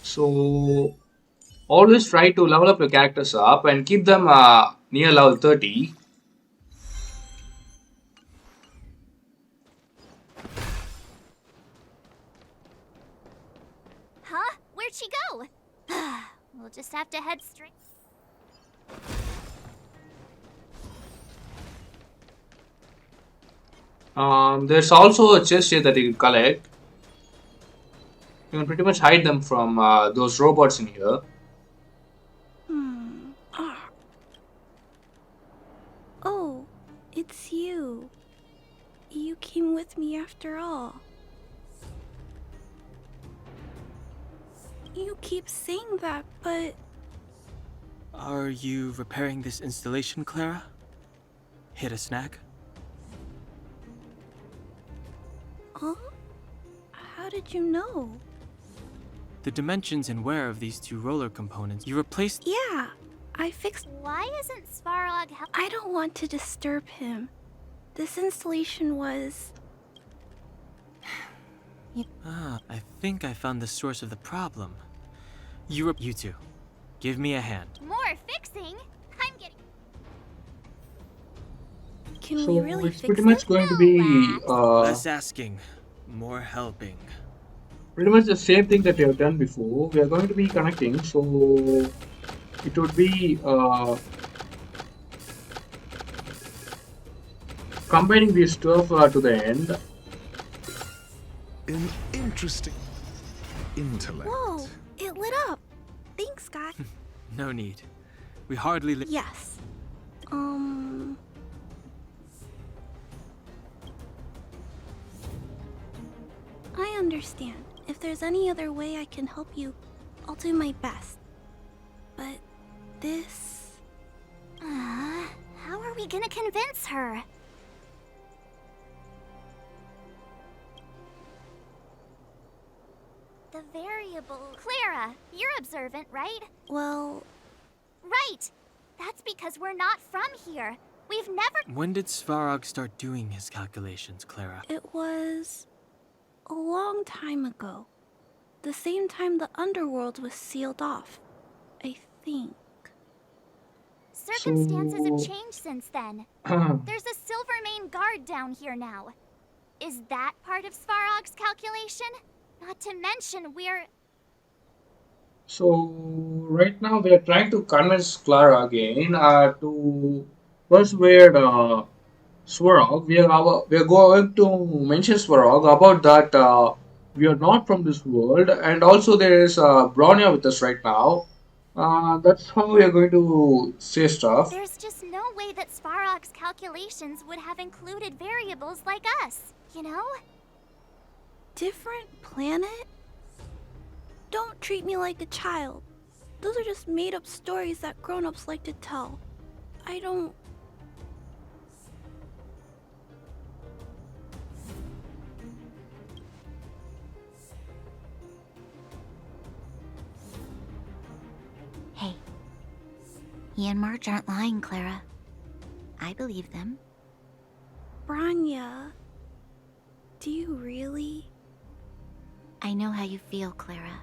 So always try to level up your characters up and keep them near level 30. Huh? Where'd she go? We'll just have to head straight. There's also a chest here that you can collect. You can pretty much hide them from those robots in here. Oh, it's you. You came with me after all. You keep saying that, but... Are you repairing this installation, Clara? Hit a snag? Huh? How did you know? The dimensions and wear of these two roller components, you replaced... Yeah, I fixed... Why isn't Svarog helping? I don't want to disturb him. This installation was... I think I found the source of the problem. You two, give me a hand. More fixing? I'm getting... Can So we really it's fix pretty much it? going to be Less asking, more helping. pretty much the same thing that we have done before. We are going to be connecting, so it would be combining these stuff to the end. An interesting intellect. Whoa, it lit up. Thanks, guy. No need. We hardly Yes. I understand. If there's any other way I can help you, I'll do my best. But this... How are we gonna convince her? The variable... Clara, you're observant, right? Well... Right! That's because we're not from here. We've never... When did Svarog start doing his calculations, Clara? It was... a long time ago. The same time the underworld was sealed off, I think. Circumstances have changed since then. There's a Silvermane guard down here now. Is that part of Svarog's calculation? Not to mention we're... So right now we are trying to convince Clara again to persuade Swarog. We are going to mention Swarog about that we are not from this world, and also there is Bronya with us right now. That's how we are going to say stuff. There's just no way that Svarog's calculations would have included variables like us, you know? Different planet? Don't treat me like a child. Those are just made-up stories that grown-ups like to tell. I don't... Hey, he and March aren't lying, Clara. I believe them. Bronya, do you really? I know how you feel, Clara.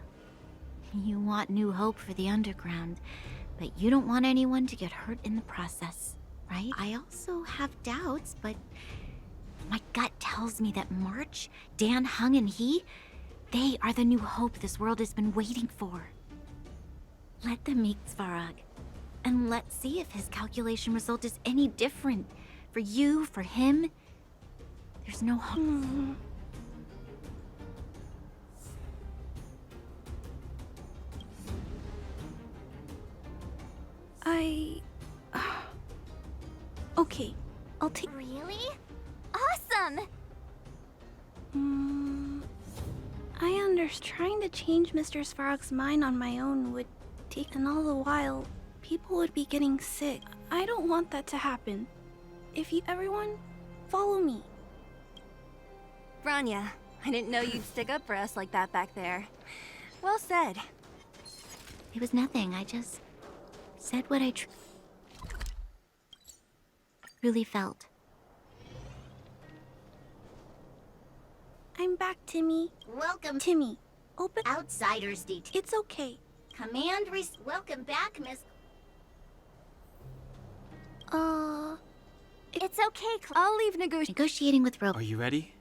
You want new hope for the underground, but you don't want anyone to get hurt in the process, right? I also have doubts, but my gut tells me that March, Dan Hung, and they are the new hope this world has been waiting for. Let them meet Svarog, and let's see if his calculation result is any different for you, for him. There's no harm. Okay, I'll take. Really? Awesome! I understand. Trying to change Mr. Svarog's mind on my own would take, and all the while, people would be getting sick. I don't want that to happen. Everyone, follow me. Branya, I didn't know you'd stick up for us like that back there. Well said. It was nothing. I just said what I truly felt. I'm back, Timmy. Welcome. Timmy, open. Outsiders detail. It's okay. Command welcome back, Miss. It's okay, I'll leave negotiating with Rope. Are you ready?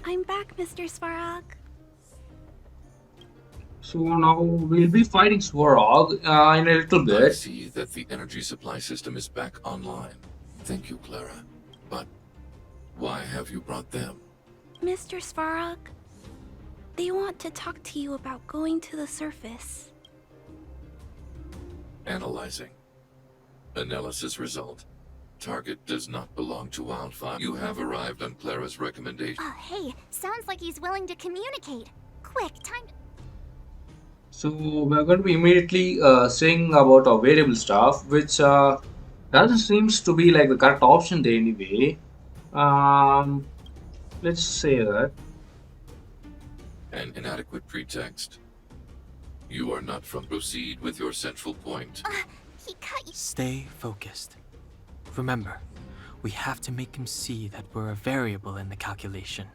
I'm back, Mr. Svarog. So now we'll be fighting Svarog in a little bit. I see that the energy supply system is back online. Thank you, Clara. But why have you brought them? Mr. Svarog, they want to talk to you about going to the surface. Analyzing. Analysis result. Target does not belong to Wildfire. You have arrived on Clara's recommendation. Oh, hey, sounds like he's willing to communicate. Quick, time. So we're going to be immediately saying about our variable stuff, which doesn't seems to be like the correct option there anyway. Let's say that. An inadequate pretext. You are not from. Proceed with your central point. He cut you. Stay focused. Remember, we have to make him see that we're a variable in the calculation.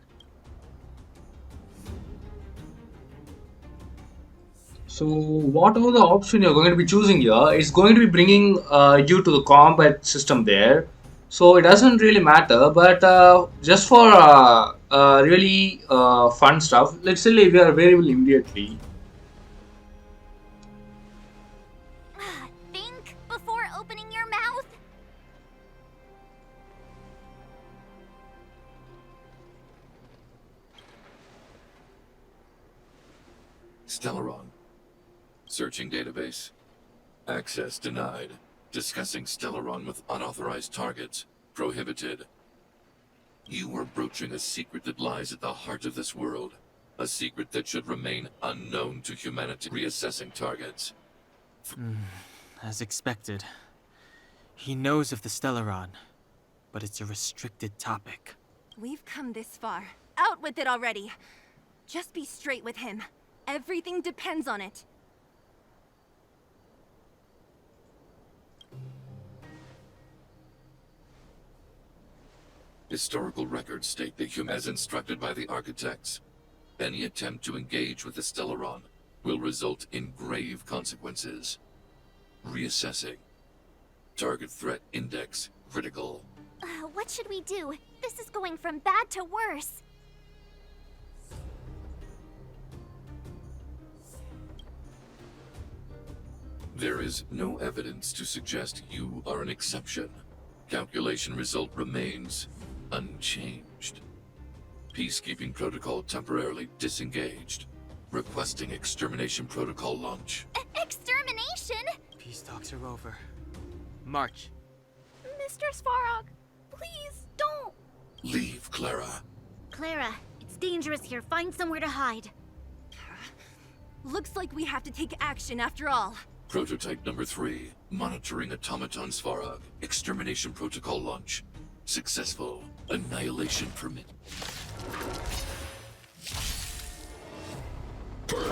So whatever the option you're going to be choosing here, it's going to be bringing you to the combat system there. So it doesn't really matter, but just for really fun stuff, let's say we are variable immediately. Think before opening your mouth. Stellaron. Searching database. Access denied. Discussing Stellaron with unauthorized targets. Prohibited. You are broaching a secret that lies at the heart of this world. A secret that should remain unknown to humanity. Reassessing targets. As expected. He knows of the Stellaron, but it's a restricted topic. We've come this far. Out with it already. Just be straight with him. Everything depends on it. Historical records state that as instructed by the architects, any attempt to engage with the Stellaron will result in grave consequences. Reassessing. Target threat index critical. What should we do? This is going from bad to worse. There is no evidence to suggest you are an exception. Calculation result remains unchanged. Peacekeeping protocol temporarily disengaged. Requesting extermination protocol launch. Extermination? Peace talks are over. March. Mr. Svarog, please don't. Leave, Clara. Clara, it's dangerous here. Find somewhere to hide. Looks like we have to take action after all. Prototype number 3. Monitoring automaton Svarog. Extermination protocol launch. Successful. Annihilation permit.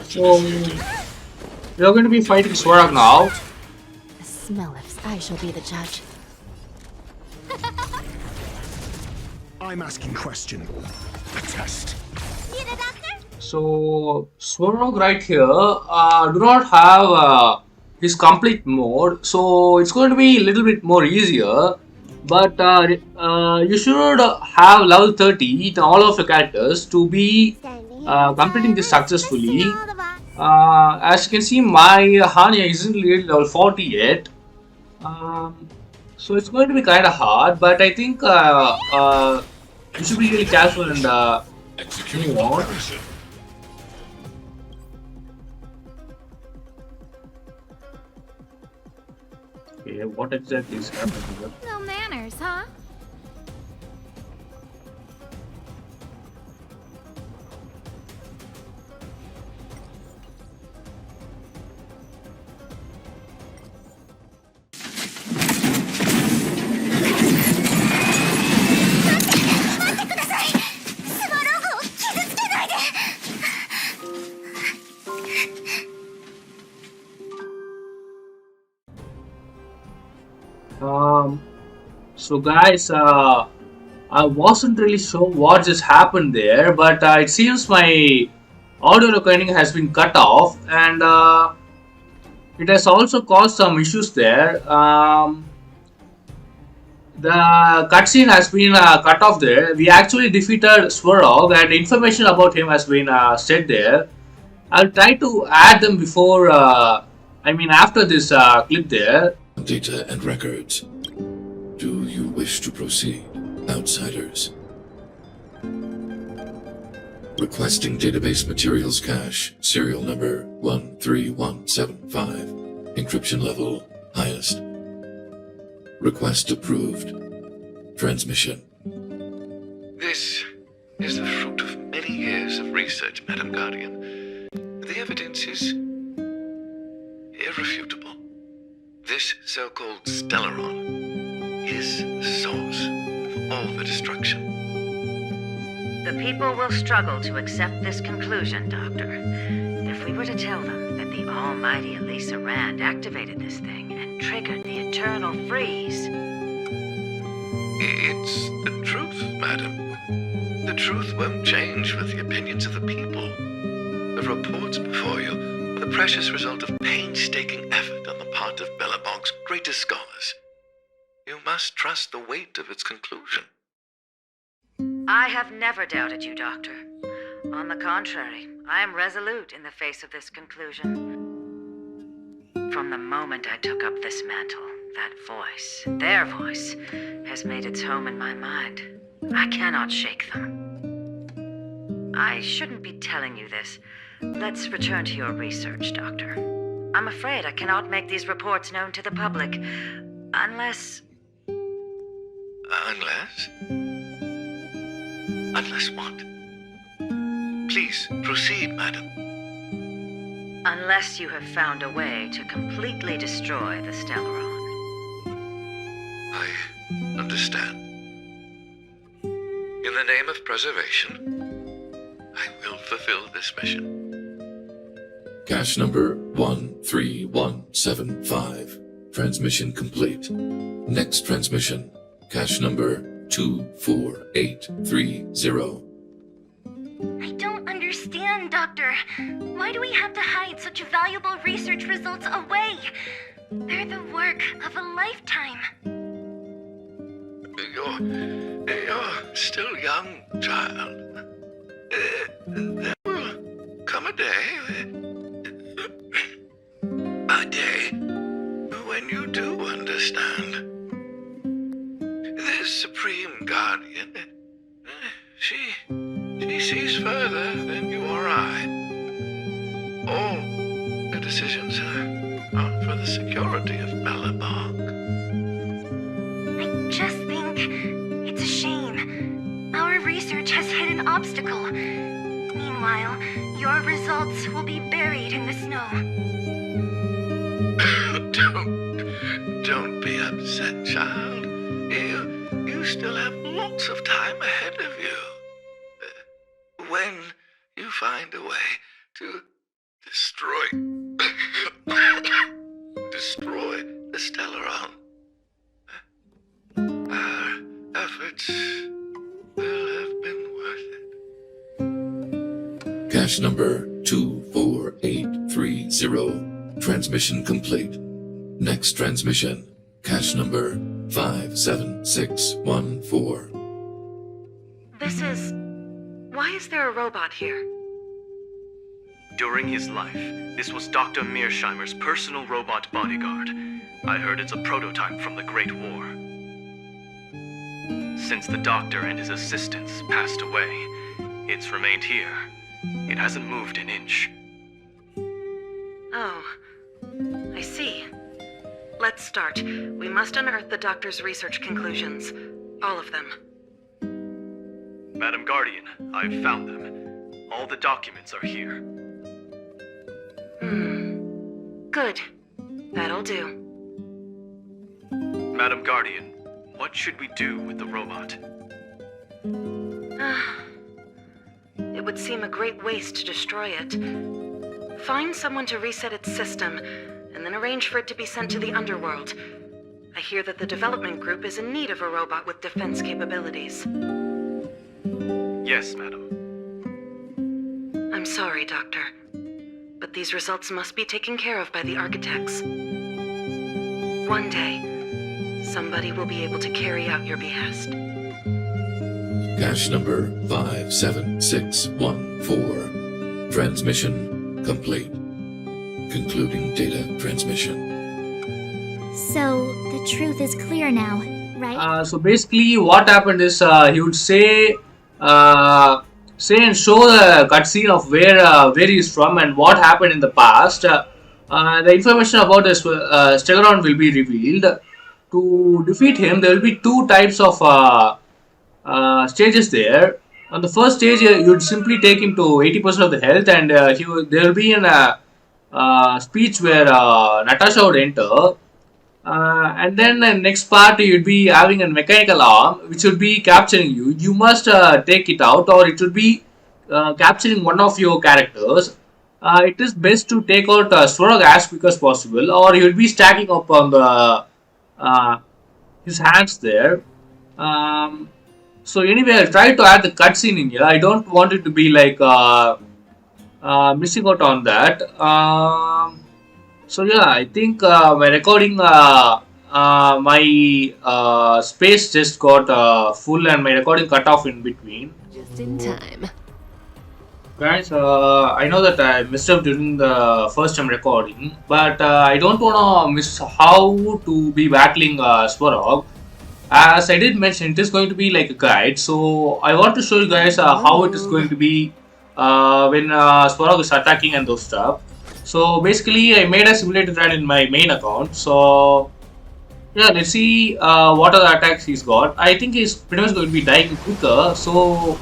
So we're going to be fighting Svarog now. The smell of I shall be the judge. I'm asking question. A test. So Svarog right here do not have his complete mode, so it's going to be a little bit more easier. But you should have level 30 in all of your characters to be completing this successfully. As you can see, my Hanya isn't really level 40 yet. So it's going to be kind of hard, but I think you should be really careful and move on. Okay, what exactly is happening here? No manners, huh? So guys, I wasn't really sure what just happened there, but it seems my audio recording has been cut off, and it has also caused some issues there. The cutscene has been cut off there. We actually defeated Svarog, and information about him has been said there. I'll try to add them before, after this clip there. Data and records. Do you wish to proceed, outsiders? Requesting database materials cache, serial number 13175. Encryption level, highest. Request approved. Transmission. This is the fruit of many years of research, Madam Guardian. The evidence is irrefutable. This so-called Stellaron is the source of all the destruction. The people will struggle to accept this conclusion, Doctor. If we were to tell them that the almighty Elisa Rand activated this thing and triggered the eternal freeze... It's the truth, madam. The truth won't change with the opinions of the people. The reports before you are the precious result of painstaking effort on the part of Belobog's greatest scholars. You must trust the weight of its conclusion. I have never doubted you, Doctor. On the contrary, I am resolute in the face of this conclusion. From the moment I took up this mantle, that voice, their voice, has made its home in my mind. I cannot shake them. I shouldn't be telling you this. Let's return to your research, Doctor. I'm afraid I cannot make these reports known to the public, unless... Unless? Unless what? Please, proceed, madam. Unless you have found a way to completely destroy the Stellaron. I understand. In the name of preservation, I will fulfill this mission. Cache number 13175. Transmission complete. Next transmission. Cache number 24830. I don't understand, Doctor. Why do we have to hide such valuable research results away? They're the work of a lifetime. You're still young, child. There will come a day when you do understand. This Supreme Guardian, she sees further than you or I. All the decisions are for the security of Belobog. I just think it's a shame. Our research has hit an obstacle. Meanwhile, your results will be buried in the snow. Don't be upset, child. You still have lots of time ahead of you. When you find a way to destroy the Stellaron, our efforts will have been worth it. Cache number 24830. Transmission complete. Next transmission. Cache number 57614. This is... Why is there a robot here? During his life, this was Dr. Mearsheimer's personal robot bodyguard. I heard it's a prototype from the Great War. Since the doctor and his assistants passed away, it's remained here. It hasn't moved an inch. Oh, I see. Let's start. We must unearth the doctor's research conclusions. All of them. Madam Guardian, I've found them. All the documents are here. Good. That'll do. Madam Guardian, what should we do with the robot? It would seem a great waste to destroy it. Find someone to reset its system, and then arrange for it to be sent to the underworld. I hear that the development group is in need of a robot with defense capabilities. Yes, madam. I'm sorry, Doctor, but these results must be taken care of by the architects. One day, somebody will be able to carry out your behest. Cache number 57614. Transmission complete. Concluding data transmission. So, the truth is clear now, right? So basically what happened is he would say and show the cutscene of where he is from and what happened in the past. The information about this Stellaron will be revealed. To defeat him, there will be two types of stages there. On the first stage, you'd simply take him to 80% of the health, and there will be a speech where Natasha would enter. And then the next part, you'd be having a mechanical arm which would be capturing you. You must take it out, or it should be capturing one of your characters. It is best to take out Svarog as quick as possible, or you'll be stacking up on the his hands there. So anyway, I'll try to add the cutscene in here. I don't want it to be like missing out on that. So yeah, I think my recording, my space just got full and my recording cut off in between. Just in time. Guys, I know that I messed up during the first time recording, but I don't want to miss how to be battling Svarog. As I did mention, it is going to be like a guide, so I want to show you guys how it is going to be when Svarog is attacking and those stuff. So basically, I made a simulated run in my main account. So yeah, let's see what are the attacks he's got. I think he's pretty much going to be dying quicker. So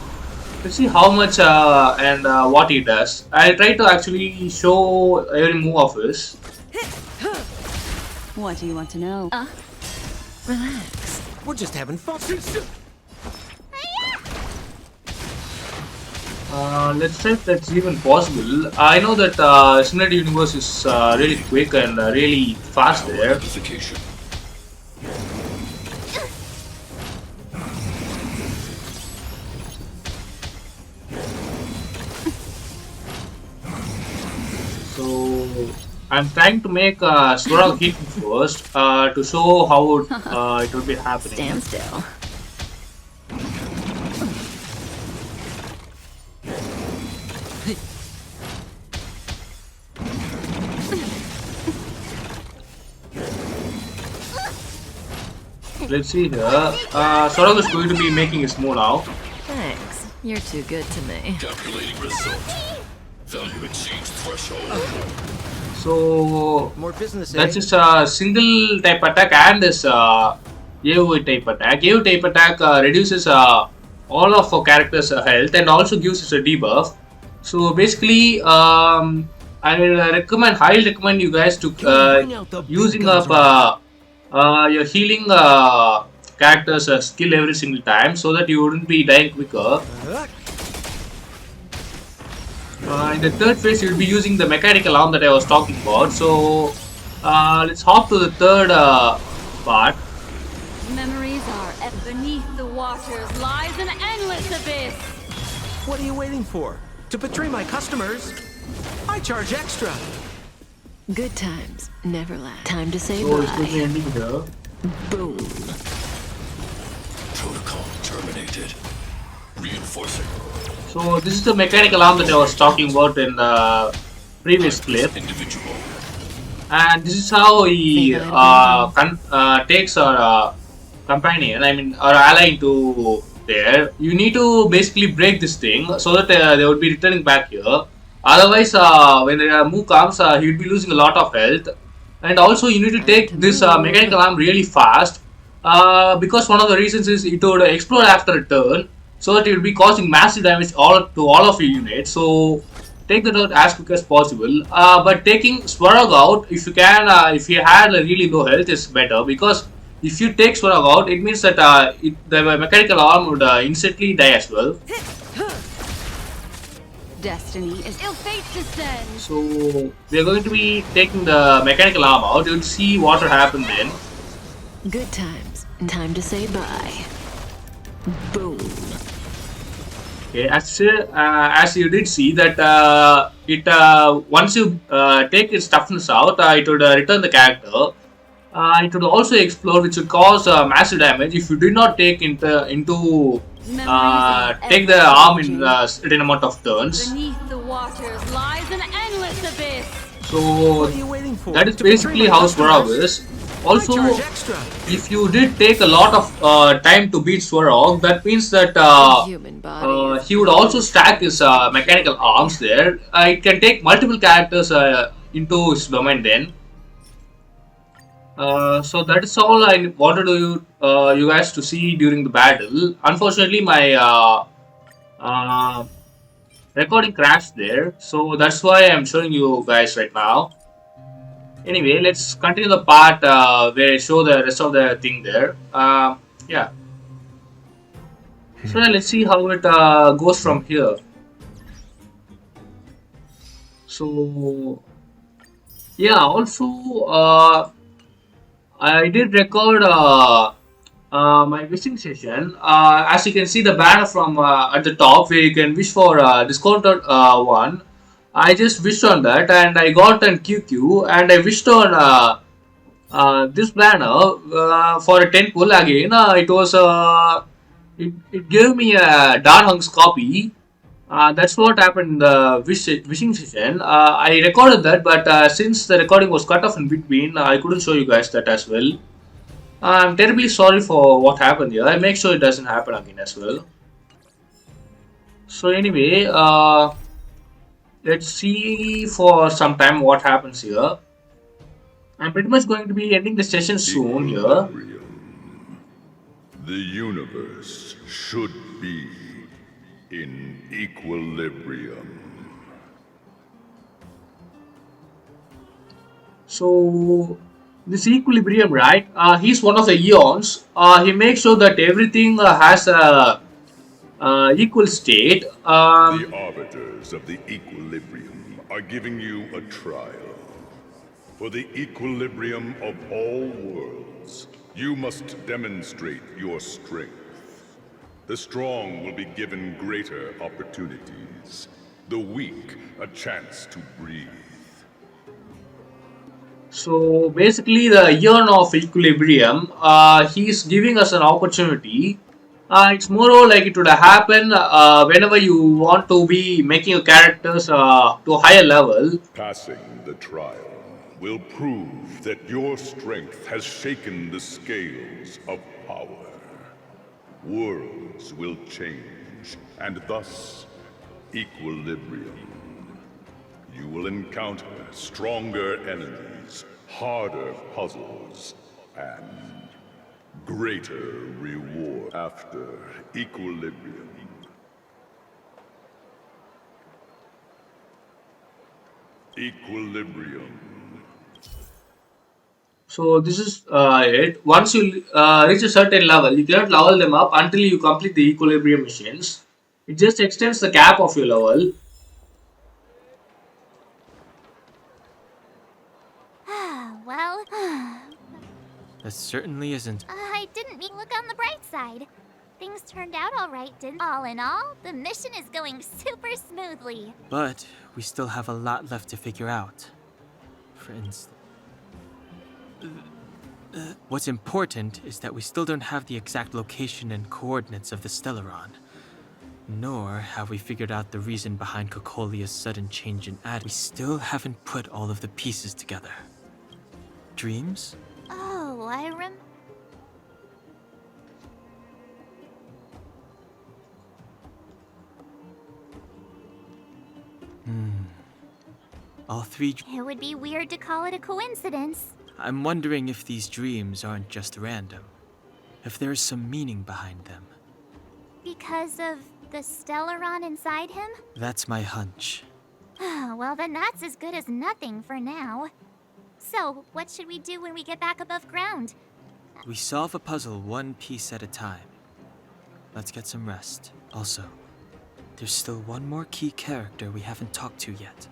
let's see how much and what he does. I'll try to actually show every move of his. What do you want to know? Relax. We're just having fun. Let's see if that's even possible. I know that Simulated Universe is really quick and really fast there. So I'm trying to make Svarog hit first to show how it will be happening. Stand still. Let's see here. Svarog is going to be making his move now. Thanks. You're too good to me. Calculating result. Value exceeds threshold. So more business. That's just a single type attack and this AoE type attack. AoE type attack reduces all of our characters' health and also gives us a debuff. So basically, I will highly recommend you guys to using up your healing characters' skill every single time so that you wouldn't be dying quicker. In the third phase, you'll be using the mechanical arm that I was talking about. So let's hop to the third part. Memories are beneath the waters lies an endless abyss. What are you waiting for? To betray my customers? I charge extra. Good times never last. Time to say So it's going to be bye. ending here. Boom. Protocol terminated. Reinforcing. So this is the mechanical arm that I was talking about in the previous clip. Individual. And this is how he takes our companion, I mean our ally into there. You need to basically break this thing so that they would be returning back here. Otherwise, when the move comes, he would be losing a lot of health. And also you need to take this mechanical arm really fast because one of the reasons is it would explode after a turn, so that it will be causing massive damage to all of your units. So take that out as quick as possible. But taking Swarog out, if you can, if you had a really low health, is better, because if you take Swarog out, it means that the mechanical arm would instantly die as well. Destiny is ill fate descends. So we are going to be taking the mechanical arm out. You'll see what will happen then. Good times. Time to say bye. Boom. Okay, as you did see that once you take its toughness out, it would return the character. It would also explode, which would cause massive damage if you did not take take the arm in a certain amount of turns. Beneath the waters lies an endless abyss. So that is basically how Swarog is. Also, if you did take a lot of time to beat Swarog, that means that he would also stack his mechanical arms there. It can take multiple characters into his domain then. So that is all I wanted you guys to see during the battle. Unfortunately, my recording crashed there, so that's why I'm showing you guys right now. Anyway, let's continue the part where I show the rest of the thing there. Yeah. So let's see how it goes from here. So yeah, also I did record my wishing session. As you can see the banner from at the top where you can wish for discounted one. I just wished on that and I got an QQ, and I wished on this banner for a 10 pull again. It was it gave me a Dan Hunk's copy. That's what happened in the wishing session. I recorded that, but since the recording was cut off in between, I couldn't show you guys that as well. I'm terribly sorry for what happened here. I'll make sure it doesn't happen again as well. So anyway, let's see for some time what happens here. I'm pretty much going to be ending the session soon here. The universe should be in equilibrium. So this equilibrium, right? He's one of the Aeons. He makes sure that everything has a equal state. The arbiters of the equilibrium are giving you a trial. For the equilibrium of all worlds, you must demonstrate your strength. The strong will be given greater opportunities. The weak a chance to breathe. So basically the Aeon of Equilibrium, he's giving us an opportunity. It's more like it would happen whenever you want to be making your characters to a higher level. Passing the trial will prove that your strength has shaken the scales of power. Worlds will change, and thus equilibrium. You will encounter stronger enemies, harder puzzles, and greater reward after equilibrium. Equilibrium. So this is it. Once you reach a certain level, you cannot level them up until you complete the equilibrium missions. It just extends the cap of your level. Well, That certainly isn't. I didn't mean look on the bright side. Things turned out alright, didn't all in all, the mission is going super smoothly. But we still have a lot left to figure out. For instance, what's important is that we still don't have the exact location and coordinates of the Stellaron. Nor have we figured out the reason behind Cocolia's sudden change in attitude. We still haven't put all of the pieces together. Dreams? Oh, I All three. It would be weird to call it a coincidence. I'm wondering if these dreams aren't just random. If there's some meaning behind them. Because of the Stellaron inside him? That's my hunch. Well, then that's as good as nothing for now. So, what should we do when we get back above ground? We solve a puzzle one piece at a time. Let's get some rest. Also, there's still one more key character we haven't talked to yet.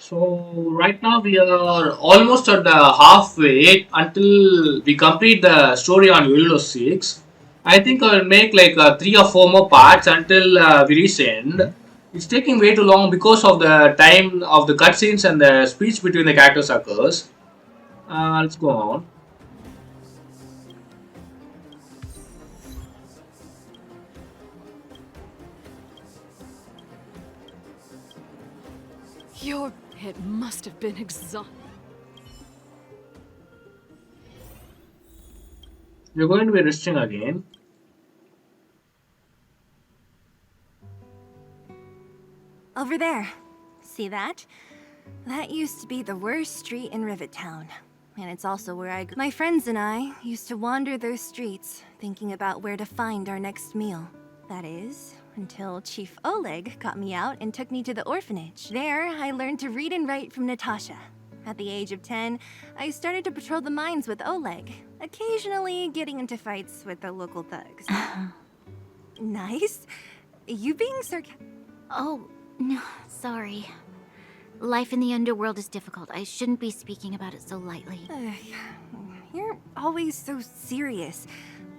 So right now we are almost at the halfway until we complete the story on HoYoverse 6. I think I will make like 3 or 4 more parts until we reach the end. It's taking way too long because of the time of the cutscenes and the speech between the characters occurs. Let's go on. Your pit must have been exhausting. We're going to be resting again. Over there. See that? That used to be the worst street in Rivet Town. And it's also where I grew. My friends and I used to wander those streets, thinking about where to find our next meal. That is, until Chief Oleg got me out and took me to the orphanage. There, I learned to read and write from Natasha. At the age of 10, I started to patrol the mines with Oleg, occasionally getting into fights with the local thugs. Nice? You being sarcastic? Oh, no, sorry. Life in the underworld is difficult. I shouldn't be speaking about it so lightly. You're always so serious.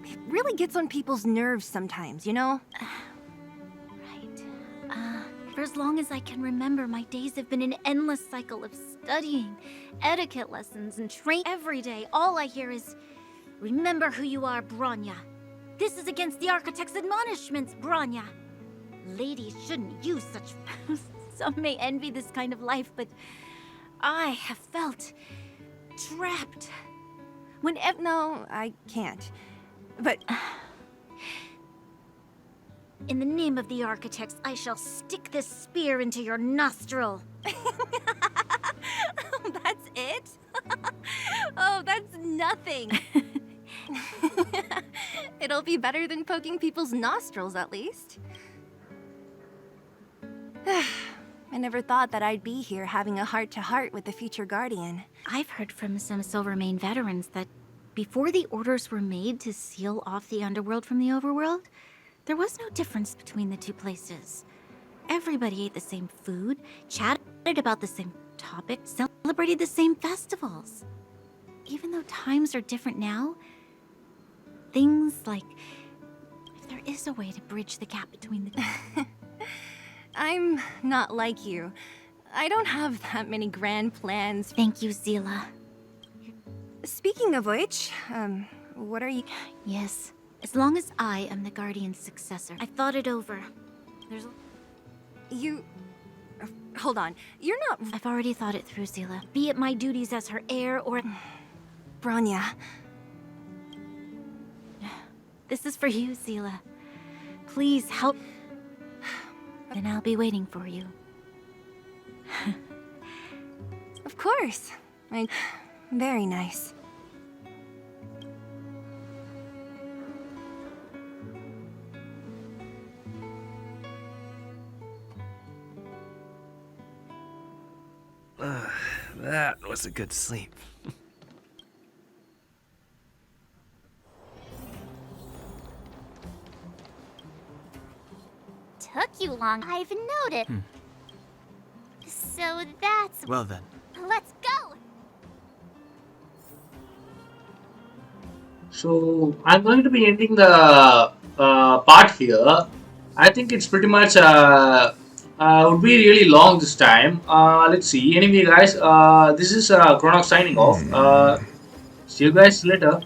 It really gets on people's nerves sometimes, you know? For as long as I can remember, my days have been an endless cycle of studying, etiquette lessons, and train every day. All I hear is, remember who you are, Bronya. This is against the Architect's admonishments, Bronya. Ladies shouldn't use such... Some may envy this kind of life, but I have felt trapped. No, I can't. But... In the name of the Architects, I shall stick this spear into your nostril. That's it? Oh, that's nothing. It'll be better than poking people's nostrils, at least. I never thought that I'd be here having a heart-to-heart with the future Guardian. I've heard from some Silvermane veterans that before the orders were made to seal off the underworld from the overworld, there was no difference between the two places. Everybody ate the same food, chatted about the same topics, celebrated the same festivals. Even though times are different now, things like if there is a way to bridge the gap between the two. I'm not like you. I don't have that many grand plans. Thank you, Zila. Speaking of which, what are you... Yes. As long as I am the Guardian's successor. I thought it over. There's... You... Hold on. You're not... I've already thought it through, Zila. Be it my duties as her heir or... Bronya. This is for you, Zila. Please help... Then I'll be waiting for you. Of course. Very nice. That was a good sleep. Took you long, I've noted. So that's... Well then. Let's go! So I'm going to be ending the part here. I think it's pretty much would be really long this time. Let's see. Anyway, guys, this is CRONOX signing off. See you guys later.